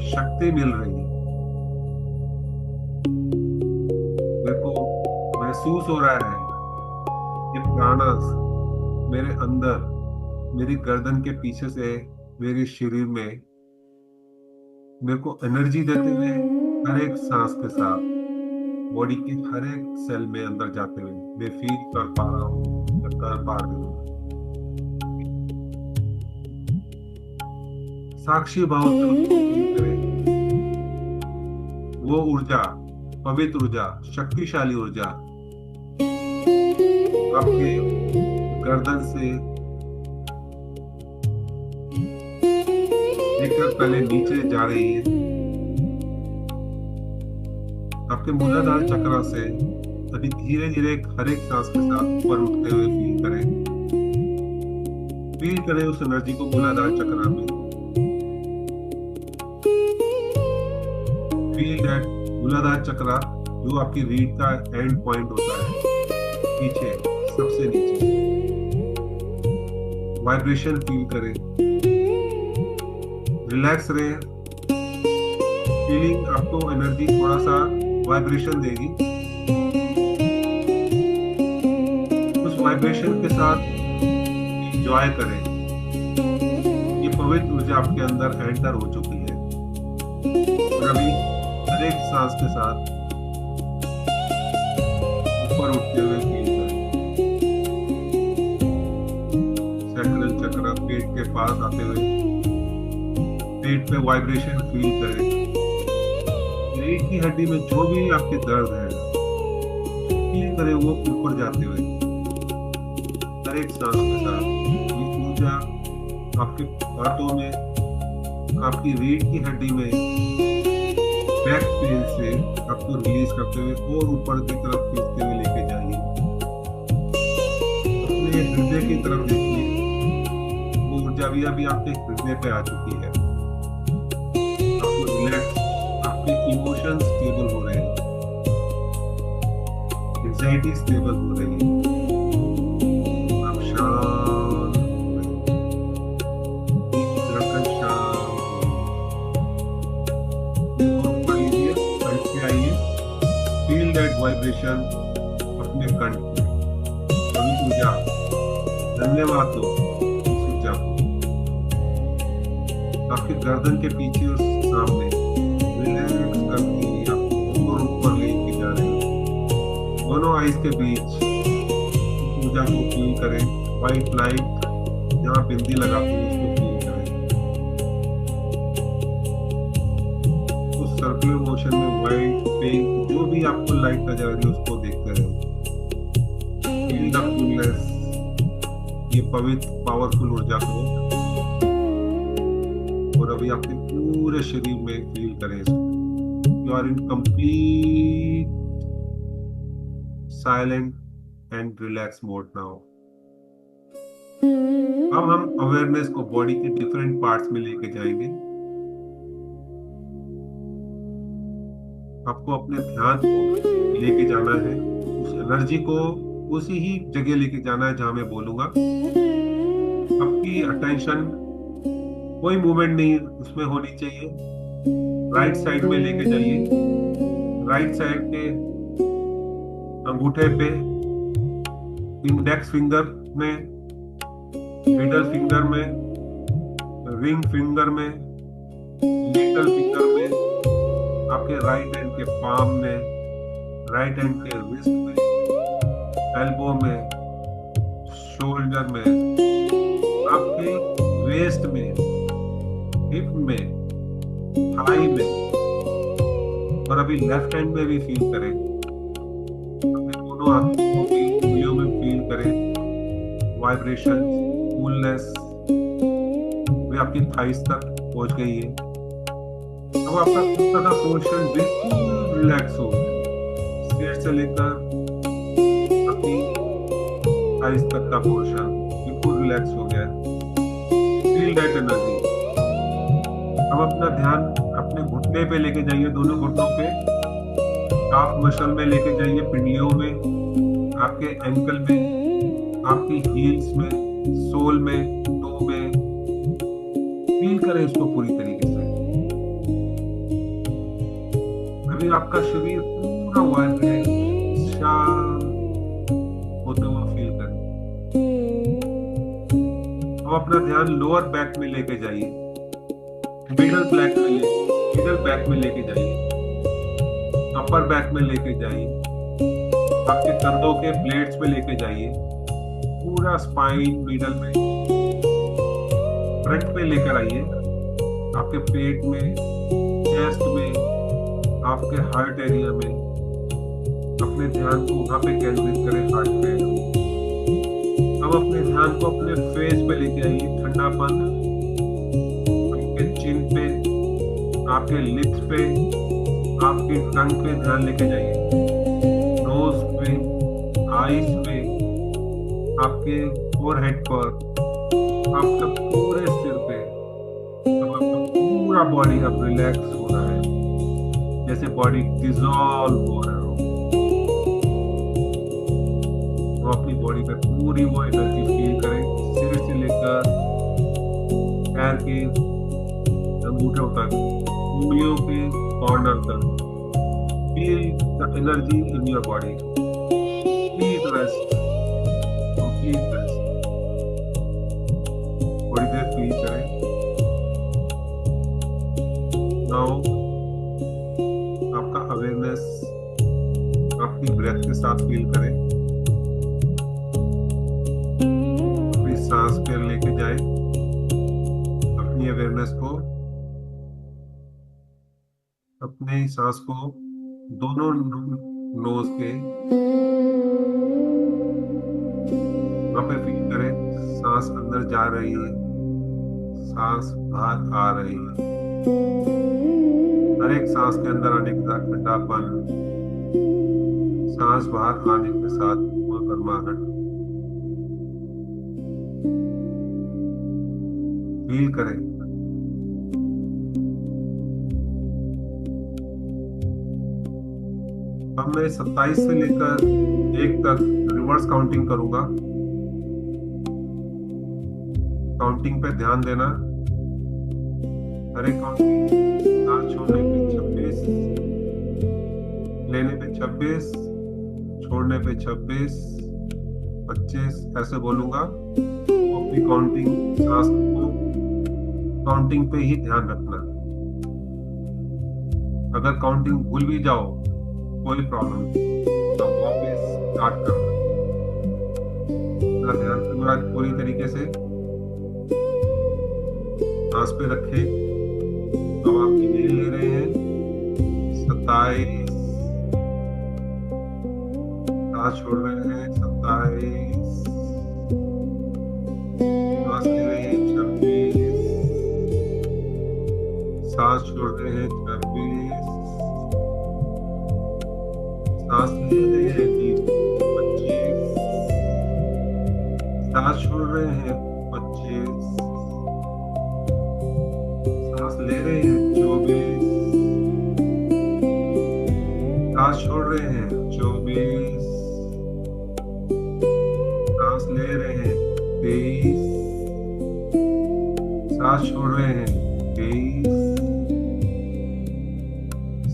शक्ति मिल रही है, मेरे को महसूस हो रहा है कि प्राणस मेरे अंदर, मेरी गर्दन के पीछे से मेरे शरीर में मेरे को एनर्जी देते हुए हर एक सांस के साथ बॉडी के हर एक सेल में अंदर जाते हुए मैं फील कर पा रहा हूँ, कर पा रही हूँ। साक्षी भाव से उसको फील करें। वो ऊर्जा, पवित्र ऊर्जा, शक्तिशाली ऊर्जा आपके गर्दन से लेकर पहले नीचे जा रही है, आपके मूलाधार चक्र से अभी धीरे धीरे हर एक सांस के साथ ऊपर उठते हुए फील करें उस एनर्जी को मूलाधार चक्र में। फील दैट मूलाधार चक्र, जो आपकी रीढ़ का एंड पॉइंट होता है, पीछे सबसे नीचे वाइब्रेशन फील करें। रिलैक्स रहे, फीलिंग आपको एनर्जी थोड़ा सा वाइब्रेशन देगी। उस वाइब्रेशन के साथ एंजॉय करें। ये पवित्र ऊर्जा आपके अंदर एंटर हो चुकी है और अभी हर एक सांस के साथ ऊपर उठते हुए फील करें। सैक्रल चक्र पेट के पास आते हुए पेट पे वाइब्रेशन फील करें। रीढ़ की हड्डी में जो भी आपके दर्द है फील करें, वो ऊपर जाते हुए हर एक सांस के साथ ये ऊर्जा आपके हाथों में, आपकी रीढ़ की हड्डी में बैक पेन से आपको रिलीज करते हुए और ऊपर की तरफ खींचते हुए लेके जाइए। अपने हृदय की तरफ देखिए, वो ऊर्जा भी अभी आपके हृदय पे आ चुकी है। रिलैक्स, आपके इमोशंस स्टेबल हो रहे हैं, एंजाइटी स्टेबल हो रही है, आप शांत हो रहे हैं, धड़कन शांत हो रही है। कंठ पे आइए, फील दैट वाइब्रेशन अपने कंठ में। अभी ऊर्जा, धन्यवाद दो उस ऊर्जा को। आपके गर्दन के पीछे और सामने रिलैक्स करके आपको ऊपर ऊपर लेके जा रहे हैं। आईज के बीच ऊर्जा को फील करें। व्हाइट लाइट जहाँ बिंदी लगाती है उसको फील करें। उस सर्कुलर मोशन में व्हाइट, पिंक, जो भी आपको लाइट नजर आ रही है उसको देखते रहे। फील द कूलनेस, ये पवित्र पावरफुल ऊर्जा को, और अभी आपके पूरे शरीर में फील करें इसको। You are in complete silent and relax mode now. अब हम अवेयरनेस को बॉडी के डिफरेंट पार्ट्स में लेके जाएंगे। आपको अपने ध्यान को लेके जाना है, उस एनर्जी को उसी ही जगह लेके जाना है जहां मैं बोलूंगा। आपकी अटेंशन कोई मूवमेंट नहीं उसमें होनी चाहिए। राइट साइड में लेके जाइए। राइट साइड के अंगूठे पे, इंडेक्स फिंगर में, मिडल फिंगर में, रिंग फिंगर में, लिटिल फिंगर में, आपके राइट हैंड के पाम में, राइट हैंड के रिस्ट में, एल्बो में, शोल्डर में, आपके वेस्ट में, हिप में, थाई में, और अभी लेफ्ट हैंड में भी फील करें। अपने दोनों हाथों की उंगलियों में फील करें वाइब्रेशन, कूलनेस। वे आपकी थाइस तक पहुंच गई है। अब आपका कुत्ता का पोर्शन बिल्कुल रिलैक्स हो गया। सिर से लेकर आपकी थाइस तक का पोर्शन बिल्कुल रिलैक्स हो गया। Feel that energy. अब अपना ध्यान अपने घुटने पे लेके जाइए, दोनों घुटनों पे, काफ मसल में लेके जाइए, पिंडलियों में, आपके एंकल में, आपकी हील्स में, सोल में, टो में। फील करें इसको पूरी तरीके से। अभी आपका शरीर पूरा वाइब्रेट, शांत होते हुए फील करें। अब अपना ध्यान लोअर बैक में लेके जाइए, मिडल बैक में लेके जाइए, अपर बैक में लेके जाइए, आपके कंधों के ब्लेड्स में लेके जाइए, पूरा स्पाइन मिडल में, फ्रंट में लेकर आइए, आपके पेट में, चेस्ट में, आपके हार्ट एरिया में। अपने ध्यान को वहां पे केंद्रित करें, हार्ट पे। अब अपने ध्यान को अपने फेस पे लेके आइए, ठंडापन, आपके चिन पे, आपके लिप्स पे, आपकी टंग पे ध्यान लेके जाइए, नोज पे, आईज पे, आपके फोरहेड पर, आपके पूरे सिर पे। अब आपका पूरा बॉडी अब रिलैक्स हो रहा है, जैसे बॉडी डिसॉल्व हो रहा हो। तो अपनी बॉडी पे पूरी वो एनर्जी फील करें, सिर से लेकर पैर के अंगूठों तक, उंगलियों के कॉर्नर तक। Feel the energy in your body. Complete rest, complete rest. थोड़ी देर फील करें। नाउ आपका अवेयरनेस आपकी ब्रेथ के साथ फील करें। अपनी सांस पे लेके जाए, अपनी अवेयरनेस को, अपनी सांस को दोनों नोज के वहां पे फील करें। सांस अंदर जा रही है, सांस बाहर आ रही है। हर एक सांस के अंदर आने के साथ ठंडापन, सांस बाहर आने के साथ वो गर्माहट फील करें। अब मैं 27 से लेकर 1 तक रिवर्स काउंटिंग करूंगा। काउंटिंग पे ध्यान देना। हर एक काउंटिंग, सांस छोड़ने पे 26, लेने पे 26, छोड़ने पे 26, 25, ऐसे बोलूंगा। अपनी काउंटिंग, सांस को काउंटिंग पे ही ध्यान रखना। अगर काउंटिंग भूल भी जाओ कोई प्रॉब्लम नहीं। अब वापस स्टार्ट करना, अपना ध्यान पूरा पूरी तरीके से सांस पे रखें। अब आप इनहेल ले रहे हैं 27, सांस छोड़ रहे हैं 27, सांस ले रहे हैं 26, सांस छोड़ रहे हैं 26, सांस ले रहे हैं 25, सांस छोड़ रहे हैं 25, सांस ले रहे हैं 24, सांस छोड़ रहे हैं 24, सांस ले रहे हैं 23, सांस छोड़ रहे हैं 23,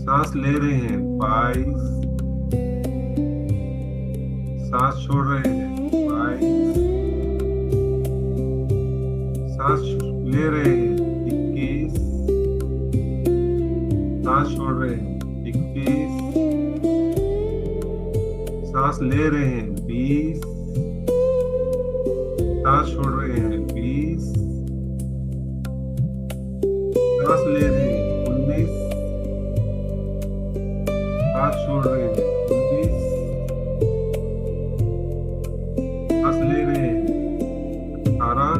सांस ले रहे हैं 22, सांस छोड़ रहे हैं 22, सांस ले रहे हैं 21, सांस छोड़ रहे हैं 21, सांस ले रहे हैं 20, सांस छोड़ रहे हैं 20, सांस ले रहे हैं 19, सांस छोड़ रहे हैं 19, सांस ले रहे हैं 18,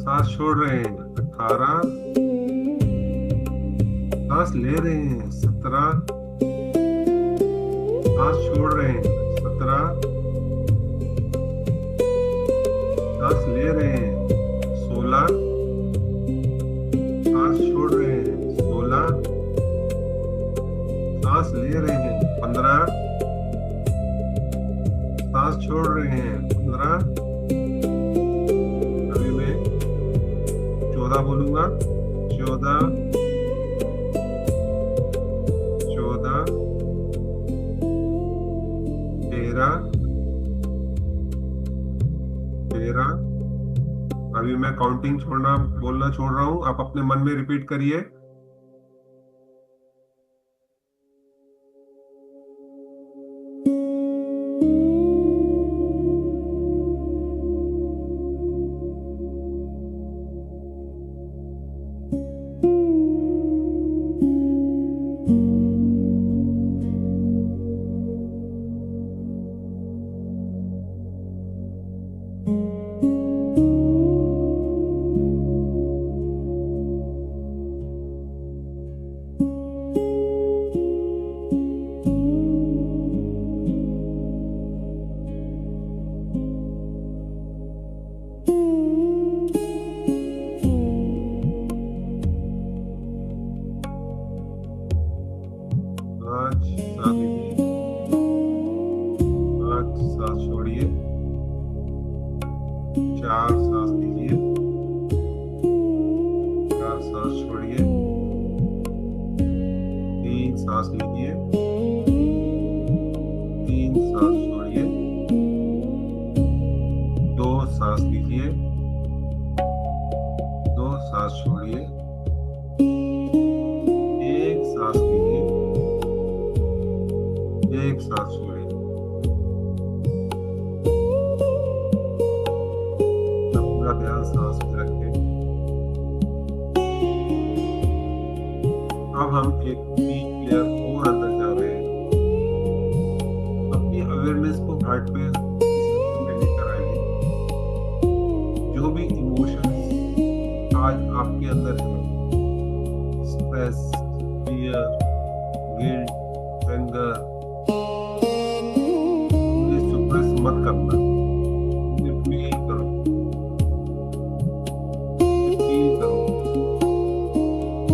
सांस छोड़ रहे हैं 18, सांस ले रहे हैं 17, सांस छोड़ रहे हैं 17, सांस ले रहे हैं 16, सांस छोड़ रहे हैं 16, सांस ले रहे हैं 15, सांस छोड़ रहे हैं 15। अभी मैं 14 बोलूंगा, 14, 14, 13, 13। अभी मैं काउंटिंग बोलना छोड़ रहा हूं, आप अपने मन में रिपीट करिए। सांस छोड़िए, 4 सांस लीजिए, 4 सांस छोड़िए, 3 सांस लीजिए, 3 सांस छोड़िए, 2 सांस लीजिए, 2 सांस छोड़िए, 1 सांस लीजिए, 1 सांस छोड़िए। ध्यान सांस में रखें। अब हम एक डीप एयर और अंदर जा रहे हैं। अपनी अवेयरनेस को हार्ट पे लेकर आइए। जो भी इमोशंस आज आपके अंदर है, स्ट्रेस, फियर, गिल्ट, एंगर, उन्हें सुप्रेस मत करना, उन्हें फील करो,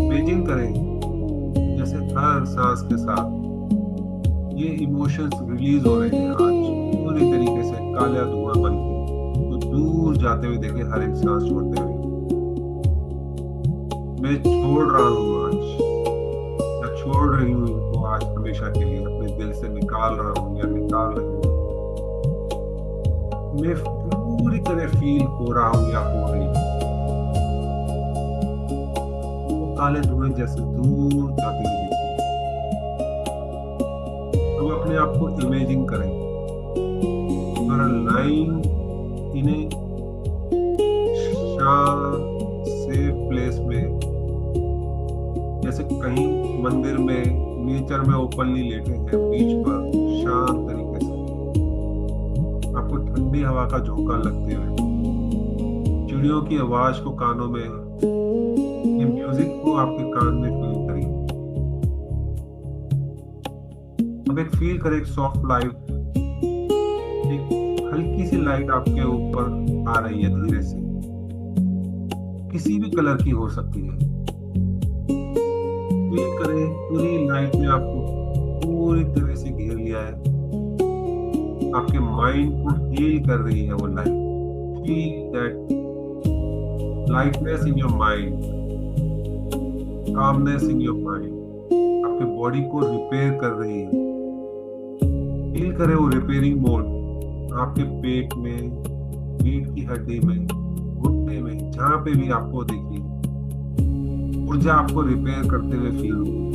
इमेजिन करें जैसे हर सांस के साथ ये इमोशंस रिलीज हो रहे हैं। आज पूरी तरीके से काला धुआं बन के तो दूर जाते हुए देखें, हर एक सांस छोड़ते हुए। मैं छोड़ रहा हूँ आज, मैं छोड़ रही हूँ इनको आज हमेशा के लिए, अपने दिल से निकाल रहा हूँ या निकाल रही हूँ। मैं पूरी तरह फील हो रहा हूँ या हो रही हूँ। काले धुएं जैसे दूर जाते हुए दिखते हैं। अपने आप को इमेजिन करें, और लाइन इन्हें शांत सेफ प्लेस में, जैसे कहीं मंदिर में, नेचर में ओपनली लेटे हैं बीच पर, शांत तरीके से। आपको ठंडी हवा का झोंका लगते हुए, चिड़ियों की आवाज को कानों में, ये म्यूजिक को आपके कान में फील करिए। अब एक फील करें, एक सॉफ्ट लाइट, एक हल्की सी लाइट आपके ऊपर आ रही है धीरे से, किसी भी कलर की हो सकती है। फील करें पूरी लाइट ने आपको पूरी तरह से घेर लिया है, आपके माइंड को हील कर रही है वो light. Feel that lightness in your mind, calmness in your mind, आपके बॉडी को रिपेयर कर रही है। फील करें वो रिपेयरिंग मोड आपके पेट में, पीठ की हड्डी में, घुटने में, जहां पे भी आपको देखिए, ऊर्जा आपको रिपेयर करते हुए फील होगी।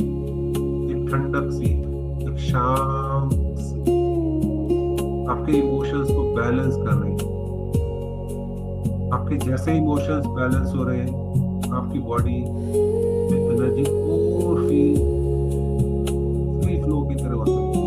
एक ठंडक सी, एक शांत सी, आपके इमोशंस को बैलेंस कर रही है। आपके जैसे इमोशंस बैलेंस हो रहे हैं, आपकी बॉडी में एनर्जी और फ्री फ्लो की तरह हो सकती है।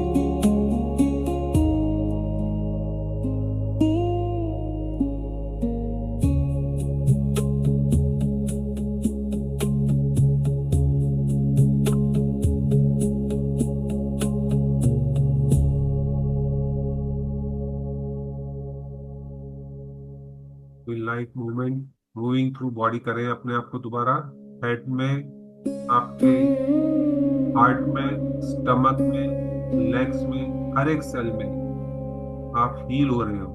Light movement moving through body करें अपने आप को दोबारा। हेड में, आपके हार्ट में, स्टमक में, लेग्स में, हर एक सेल में आप हील हो रहे हो।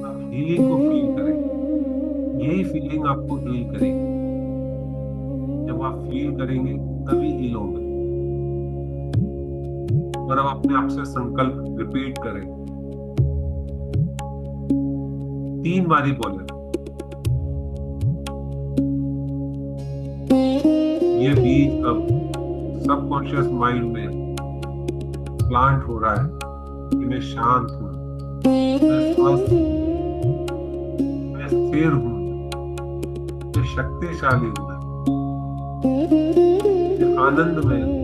आप हीलिंग को फील करें, यही फीलिंग आपको हील करेगी। जब आप फील करेंगे तभी हील होंगे। और अब अपने आप से संकल्प रिपीट करें, 3 बारी बोले, ये बीज अब सबकॉन्शियस माइंड में प्लांट हो रहा है कि मैं शांत हूं, मैं स्वस्थ हूं, मैं स्थिर हूं, मैं शक्तिशाली हूं, मैं आनंद में हूं।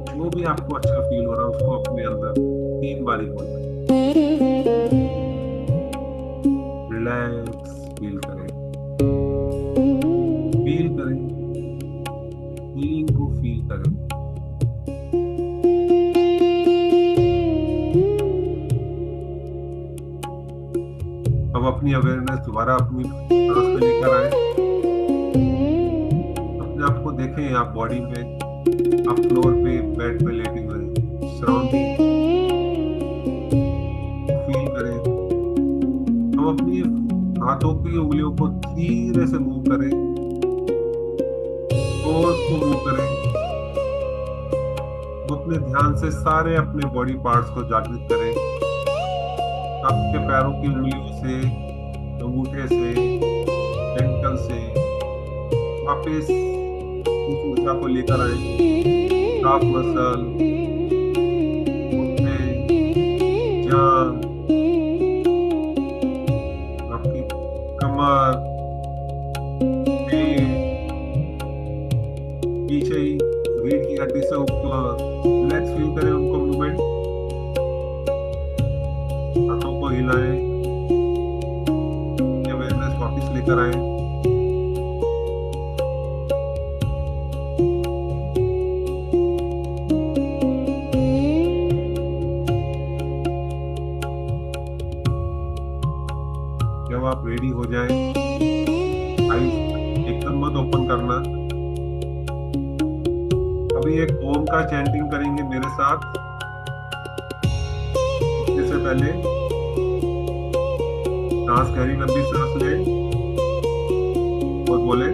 जो भी आपको अच्छा फील हो रहा है उसको अपने अंदर 3 बारी बोलना। रिलैक्स फील करें, फील करें, फीलिंग को फील करें। अब अपनी अवेयरनेस दोबारा अपनी सांस में लेकर आए। अपने आप को देखें, आप बॉडी में, आप फ्लोर पे, बेड पे लेटे हुए हैं, सराउंडिंग फील करें। हम अपनी हाथों की उंगलियों को धीरे से मूव करें, टोस को मूव करें। तो अपने ध्यान से सारे अपने बॉडी पार्ट्स को जागृत करें। आपके पैरों की उंगलियों से, अंगूठे से, एंकल से वापस उस ऊर्जा को लेकर आए। काफ मसल, घुटने, जांघ, आपकी कमर, पेट, पीछे ही रीढ़ की हड्डी से ऊपर, लेग्स फील करें उनको मूवमेंट। हाथों को हिलाएं, अवेयरनेस वापस लेकर आए। जब आप रेडी हो जाएं, आईज एकदम मत ओपन करना। अभी एक ओम का चैंटिंग करेंगे मेरे साथ। इससे पहले सांस, गहरी लंबी सांस लें और बोले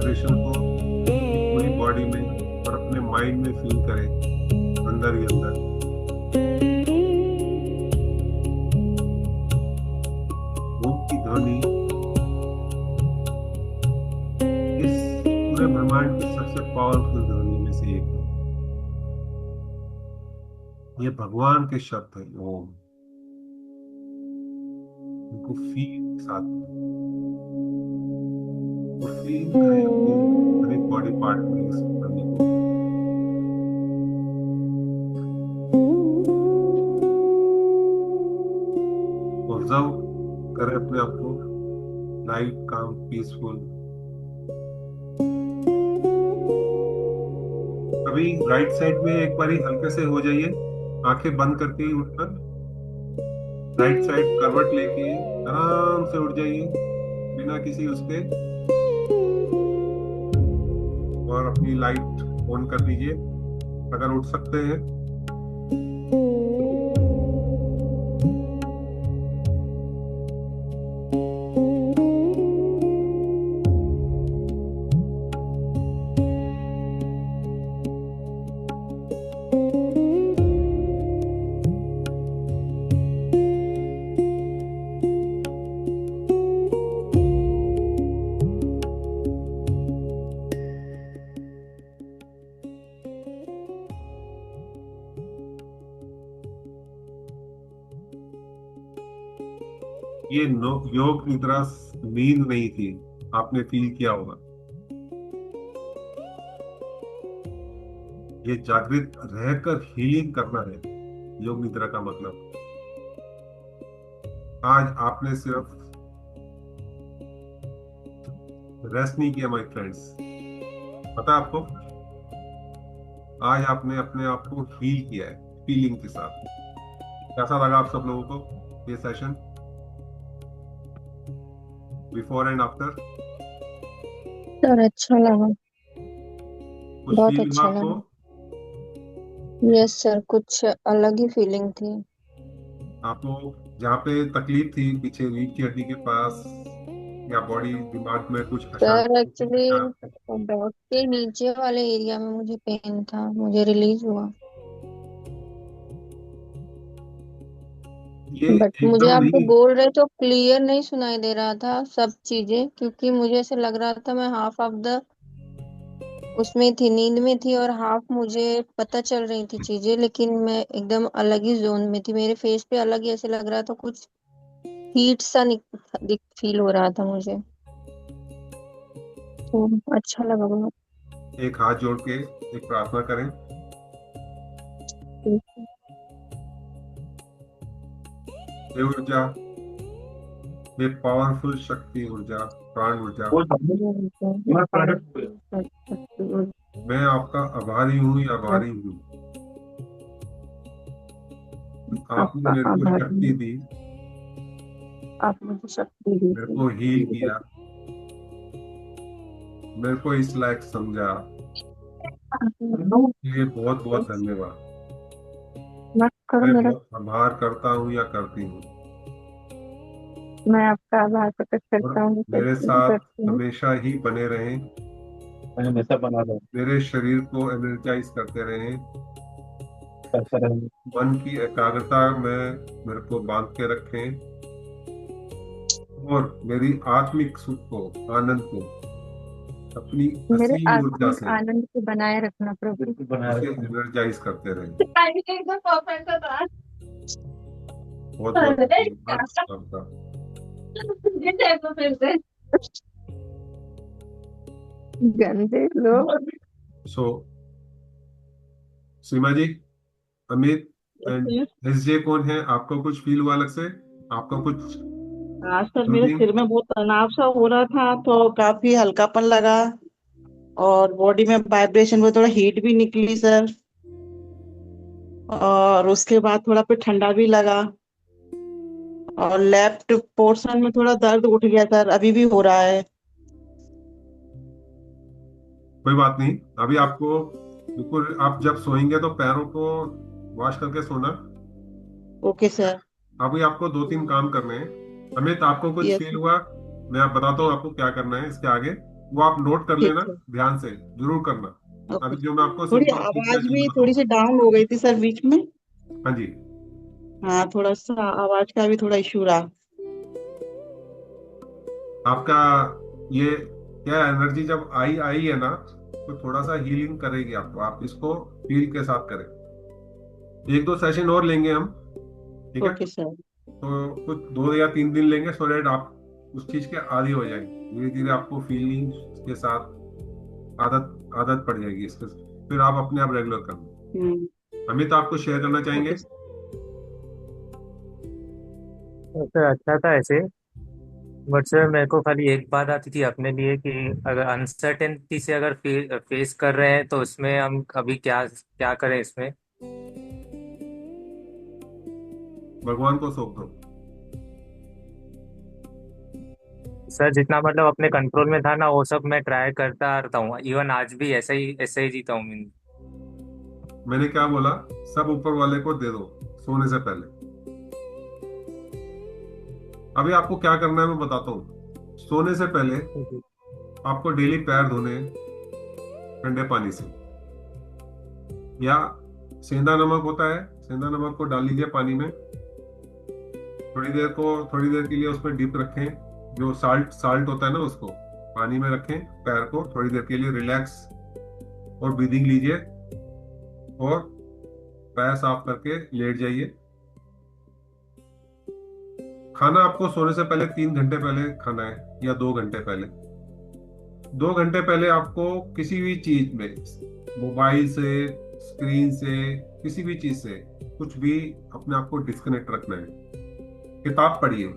वाइब्रेशन को अपनी पूरी बॉडी में और अपने माइंड में फील करें, अंदर ही अंदर। ओम की ध्वनि इस पूरे ब्रह्मांड की सबसे पावरफुल ध्वनि में से एक है। ये भगवान के शब्द है ओम। उनको फील साथ और फील करें अपनी हर एक बॉडी पार्ट में इस ध्वनि को। ऑब्जर्व करें अपने आप को, लाइट, काम, पीसफुल। अभी राइट साइड में एक बारी हल्के से हो जाइए, आंखें बंद करके ही उठकर राइट साइड करवट लेके आराम से उठ जाइए बिना किसी उसके, और अपनी लाइट ऑन कर दीजिए अगर उठ सकते हैं। ये योग निद्रा नींद नहीं थी, आपने फील किया होगा। ये जागृत रहकर हीलिंग करना है योग निद्रा का मतलब। आज आपने सिर्फ रेस्ट नहीं किया माय फ्रेंड्स, पता है आपको, आज आपने अपने आप को हील किया है फीलिंग के साथ। कैसा लगा आप सब लोगों को ये session, before and after? Sir अच्छा लगा, कुछ बहुत फील हुआ अच्छा आपको? लगा। यस सर, कुछ अलग ही फीलिंग थी। आपको जहाँ पे तकलीफ थी पीछे रीढ़ की हड्डी के पास, या बॉडी दिमाग में कुछ सर अशांति थी एक्चुअली क्या? बैक के नीचे वाले एरिया में मुझे पेन था, मुझे रिलीज हुआ। ये बट मुझे एकदम आप जो नहीं। बोल रहे तो क्लियर नहीं सुनाई दे रहा था सब चीजें, क्योंकि मुझे ऐसे लग रहा था मैं हाफ ऑफ द उसमें थी, नींद में थी, और हाफ मुझे पता चल रही थी चीजें, लेकिन मैं एकदम अलग ही जोन में थी। मेरे फेस पे अलग ही ऐसे लग रहा था, कुछ हीट सा फील हो रहा था मुझे, तो अच्छा लगा बहुत। एक हाथ जोड़ के एक प्रार्थना करें। ये ऊर्जा, ये पावरफुल शक्ति ऊर्जा, प्राण ऊर्जा, मैं आपका आभारी हूँ या आभारी हूँ। आपने आपका मेरे को आभार शक्ति हूँ। दी, आप मुझे शक्ति दी मेरे थी। को हील किया, मेरे को इस लायक समझा। ये बहुत बहुत धन्यवाद। मत करो मैं मेरा। बहुत आभार करता हूँ या करती हूँ, मैं आपका आभार प्रकट और करता हूँ, मेरे करती हूँ साथ करती हूँ। हमेशा ही बने रहें, मैं हमेशा बना रहा मेरे शरीर को एनर्जाइज करते रहें, करता रहूं। मन की एकाग्रता में मेरे को बांध के रखें, और मेरी आत्मिक सुख को, आनंद को अपनी मेरे असीम ऊर्जा आत्मिक से आनंद को बनाए रखना प्रभु। बिल्कुल बनाए उसे रखना। एनर्जाइज करते रहें। टाइमिंग एकदम परफेक्ट था। बहुत बहुत धन्यवाद आपका। फिर से गंदे लोग। सो सीमा जी, अमित एंड एसजे कौन है? आपको कुछ फील हुआ अलग से? आपका कुछ आज सर मेरे समथिंग? सिर में बहुत तनाव सा हो रहा था, तो काफी हल्कापन लगा, और बॉडी में वाइब्रेशन में थोड़ा हीट भी निकली सर, और उसके बाद थोड़ा पे ठंडा भी लगा, और लेफ्ट पोर्शन में थोड़ा दर्द उठ गया सर, अभी भी हो रहा है। कोई बात नहीं, अभी आपको बिल्कुल, आप जब सोएंगे तो पैरों को वॉश करके सोना। Okay sir. अभी आपको दो तीन काम करने हैं। अमित, आपको कुछ यस। फील हुआ? मैं आप बताता हूँ आपको क्या करना है इसके आगे। वो आप नोट कर ठीक लेना, है। ध्यान से जरूर करना। ओके अभी सर। जो मैं आपको थोड़ी सिंपल आवाज फीडबैक भी दूंगा थोड़ी सी डाउन हो गई थी सर बीच में। हाँ जी। हाँ, थोड़ा सा आवाज का भी थोड़ा इशू रहा। आपका ये क्या एनर्जी जब आई आई है ना, तो थोड़ा सा हीलिंग करेगी आपको, आप इसको फील के साथ करें। एक दो सेशन और लेंगे हम, ठीक है? Okay sir. तो कुछ 2 या 3 दिन लेंगे, सो दैट आप उस चीज के आदी हो जाएंगे। धीरे धीरे आपको फीलिंग के साथ आदत आदत पड़ जाएगी इसके, फिर आप अपने आप रेगुलर करना। हम्म। अमित, आपको शेयर करना चाहेंगे? Okay sir. तो सर अच्छा था ऐसे। बट सर मेरे को खाली एक बात आती थी अपने लिए कि अगर अनसर्टेनिटी से अगर फेस कर रहे हैं तो उसमें हम अभी क्या क्या करें इसमें। भगवान को सौंप दो। सर जितना मतलब अपने कंट्रोल में था ना वो सब मैं ट्राई करता रहता हूँ, इवन आज भी ऐसे ही जीता हूँ मैं। मैंने क्या बोला? सब ऊपर वाले को दे दो सोने से पहले। अभी आपको क्या करना है मैं बताता हूँ। सोने से पहले आपको डेली पैर धोने हैं ठंडे पानी से, या सेंधा नमक होता है, सेंधा नमक को डाल लीजिए पानी में। थोड़ी देर के लिए उसमें डिप रखें, जो साल्ट साल्ट होता है ना उसको पानी में रखें। पैर को थोड़ी देर के लिए रिलैक्स और ब्रीदिंग लीजिए, और पैर साफ करके लेट जाइए। खाना आपको सोने से पहले 3 घंटे पहले खाना है, या 2 घंटे पहले। 2 घंटे पहले आपको किसी भी चीज में, मोबाइल से, स्क्रीन से, किसी भी चीज से कुछ भी अपने आप को डिस्कनेक्ट रखना है। किताब पढ़िए,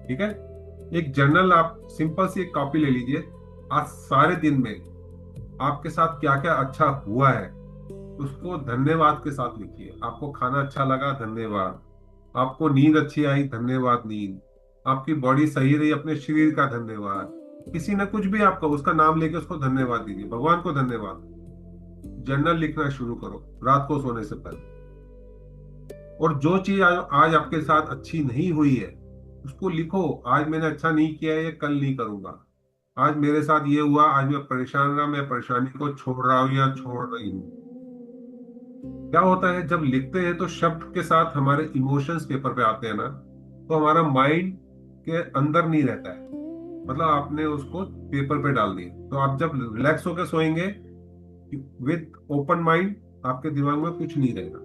ठीक है? एक जर्नल, आप सिंपल सी एक कॉपी ले लीजिए। आज सारे दिन में आपके साथ क्या क्या अच्छा हुआ है उसको धन्यवाद के साथ लिखिए। आपको खाना अच्छा लगा, धन्यवाद। आपको नींद अच्छी आई, धन्यवाद नींद। आपकी बॉडी सही रही, अपने शरीर का धन्यवाद। किसी ने कुछ भी आपका उसका नाम लेके उसको धन्यवाद दीजिए, भगवान को धन्यवाद। जर्नल लिखना शुरू करो रात को सोने से पहले। और जो चीज आज आपके साथ अच्छी नहीं हुई है उसको लिखो। आज मैंने अच्छा नहीं किया है, ये कल नहीं करूंगा। आज मेरे साथ ये हुआ, आज मैं परेशान रहा, मैं परेशानी को छोड़ रहा हूं या छोड़ रही हूँ। क्या होता है जब लिखते हैं तो शब्द के साथ हमारे इमोशंस पेपर पे आते हैं ना, तो हमारा माइंड के अंदर नहीं रहता है। मतलब आपने उसको पेपर पे डाल दिया, तो आप जब रिलैक्स होकर सोएंगे विद ओपन माइंड, आपके दिमाग में कुछ नहीं रहेगा।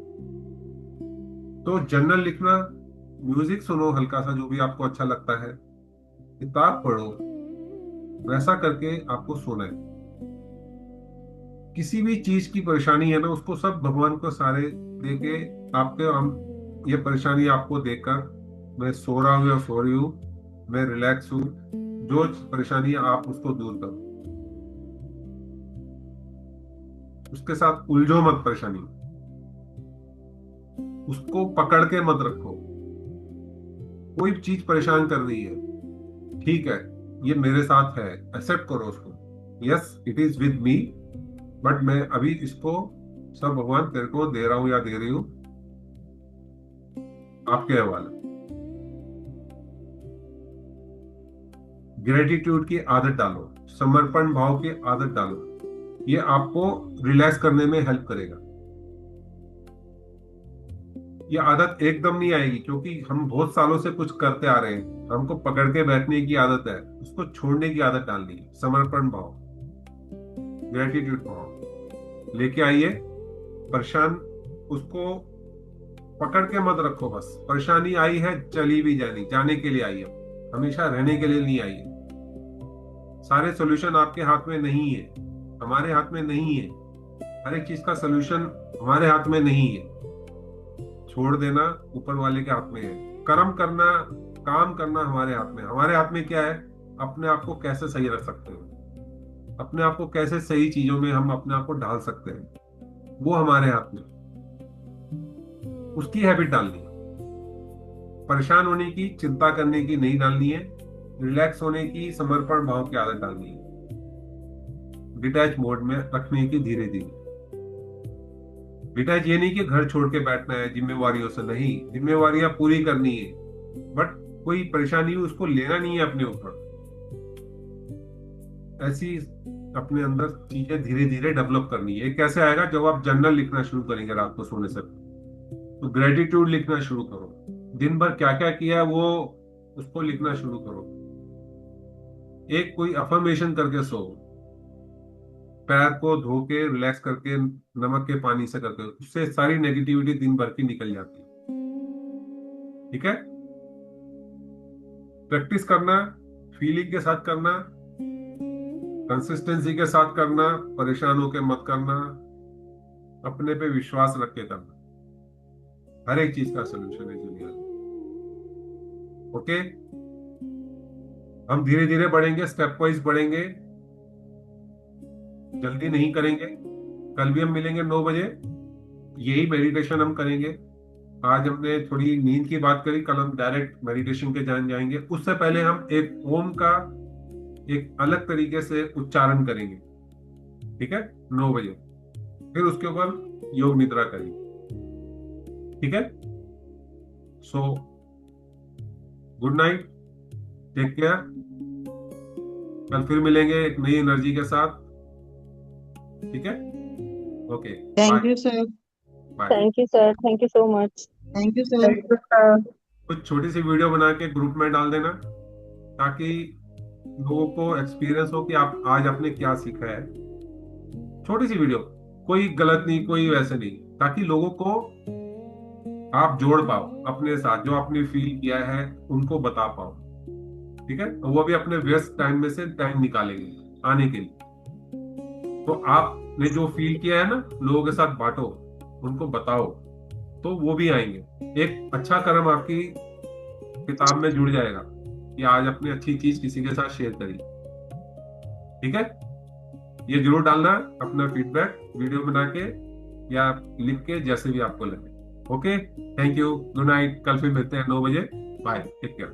तो जर्नल लिखना, म्यूजिक सुनो हल्का सा जो भी आपको अच्छा लगता है, किताब पढ़ो, वैसा करके आपको सोना है। किसी भी चीज की परेशानी है ना, उसको सब भगवान को सारे देके आपके हम, ये परेशानी आपको देखकर मैं सो रहा हूँ या सो रही हूँ, मैं रिलैक्स हूँ। जो परेशानी है आप उसको दूर करो, उसके साथ उलझो मत। परेशानी उसको पकड़ के मत रखो। कोई चीज परेशान कर रही है, ठीक है, ये मेरे साथ है, एक्सेप्ट करो उसको। Yes, it is with me, but मैं अभी इसको सब भगवान तेरे को दे रहा हूं या दे रही हूं, आपके हवाले। ग्रेटिट्यूड की आदत डालो, समर्पण भाव की आदत डालो। ये आपको रिलैक्स करने में हेल्प करेगा। ये आदत एकदम नहीं आएगी, क्योंकि हम बहुत सालों से कुछ करते आ रहे हैं। हमको पकड़ के बैठने की आदत है, उसको छोड़ने की आदत डालनी है। समर्पण भाव, ग्रेटिट्यूड भाव लेके आइए। परेशान उसको पकड़ के मत रखो। बस परेशानी आई है, चली भी जाने के लिए आई है, हमेशा रहने के लिए नहीं आई है। सारे सॉल्यूशन आपके हाथ में नहीं है, हमारे हाथ में नहीं है। हर एक चीज का सॉल्यूशन हमारे हाथ में नहीं है। छोड़ देना ऊपर वाले के हाथ में है। कर्म करना, काम करना हमारे हाथ में। हमारे हाथ में क्या है? अपने आप को कैसे सही रख सकते हैं, अपने आप को कैसे सही चीजों में हम अपने आप को ढाल सकते हैं, वो हमारे हाथ में। उसकी हैबिट डालनी है। परेशान होने की, चिंता करने की नहीं डालनी है। रिलैक्स होने की, समर्पण भाव की आदत डालनी है। डिटैच मोड में रखने की, धीरे धीरे। डिटैच ये नहीं कि घर छोड़ के बैठना है जिम्मेवारियों से, नहीं, जिम्मेवारियां पूरी करनी है, बट कोई परेशानी हो उसको लेना नहीं है अपने ऊपर। ऐसी अपने अंदर चीजें धीरे धीरे डेवलप करनी है। ये कैसे आएगा? जब आप जर्नल लिखना शुरू करेंगे रात को सोने से पहले। तो ग्रेटिट्यूड लिखना शुरू करो, दिन भर क्या क्या किया वो उसको लिखना शुरू करो। एक कोई अफर्मेशन करके सो, पैर को धो के रिलैक्स करके नमक के पानी से करके, उससे सारी नेगेटिविटी दिन भर की निकल जाती है। ठीक है? प्रैक्टिस करना, फीलिंग के साथ करना, कंसिस्टेंसी के साथ करना, परेशान होकर मत करना, अपने पे विश्वास रख के करना। हर एक चीज का सोल्यूशन है जूनियर। ओके, हम धीरे धीरे बढ़ेंगे, स्टेप वाइज बढ़ेंगे, जल्दी नहीं करेंगे। कल भी हम मिलेंगे 9 बजे, यही मेडिटेशन हम करेंगे। आज हमने थोड़ी नींद की बात करी, कल हम डायरेक्ट मेडिटेशन के जाएंगे। उससे पहले हम एक ओम का एक अलग तरीके से उच्चारण करेंगे, ठीक है, 9 बजे। फिर उसके ऊपर योग निद्रा करेंगे, ठीक है। So good night, take care. कल फिर मिलेंगे एक नई एनर्जी के साथ, ठीक है। Okay, thank you sir. Bye. Thank you sir, thank you so much. Thank you sir. कुछ छोटी सी वीडियो बना के ग्रुप में डाल देना, ताकि लोगों को एक्सपीरियंस हो कि आप आज आपने क्या सीखा है। छोटी सी वीडियो, कोई गलत नहीं, कोई वैसे नहीं, ताकि लोगों को आप जोड़ पाओ अपने साथ, जो आपने फील किया है उनको बता पाओ, ठीक है। तो वो भी अपने व्यस्त टाइम में से टाइम निकालेंगे आने के लिए। तो आपने जो फील किया है ना, लोगों के साथ बांटो, उनको बताओ, तो वो भी आएंगे। एक अच्छा कर्म आपकी किताब में जुड़ जाएगा कि आज अपनी अच्छी चीज किसी के साथ शेयर करी, ठीक है। ये जरूर डालना अपना फीडबैक वीडियो बना के या लिख के, जैसे भी आपको लगे। Okay, thank you, good night. कल फिर मिलते हैं 9 बजे। Bye, take care.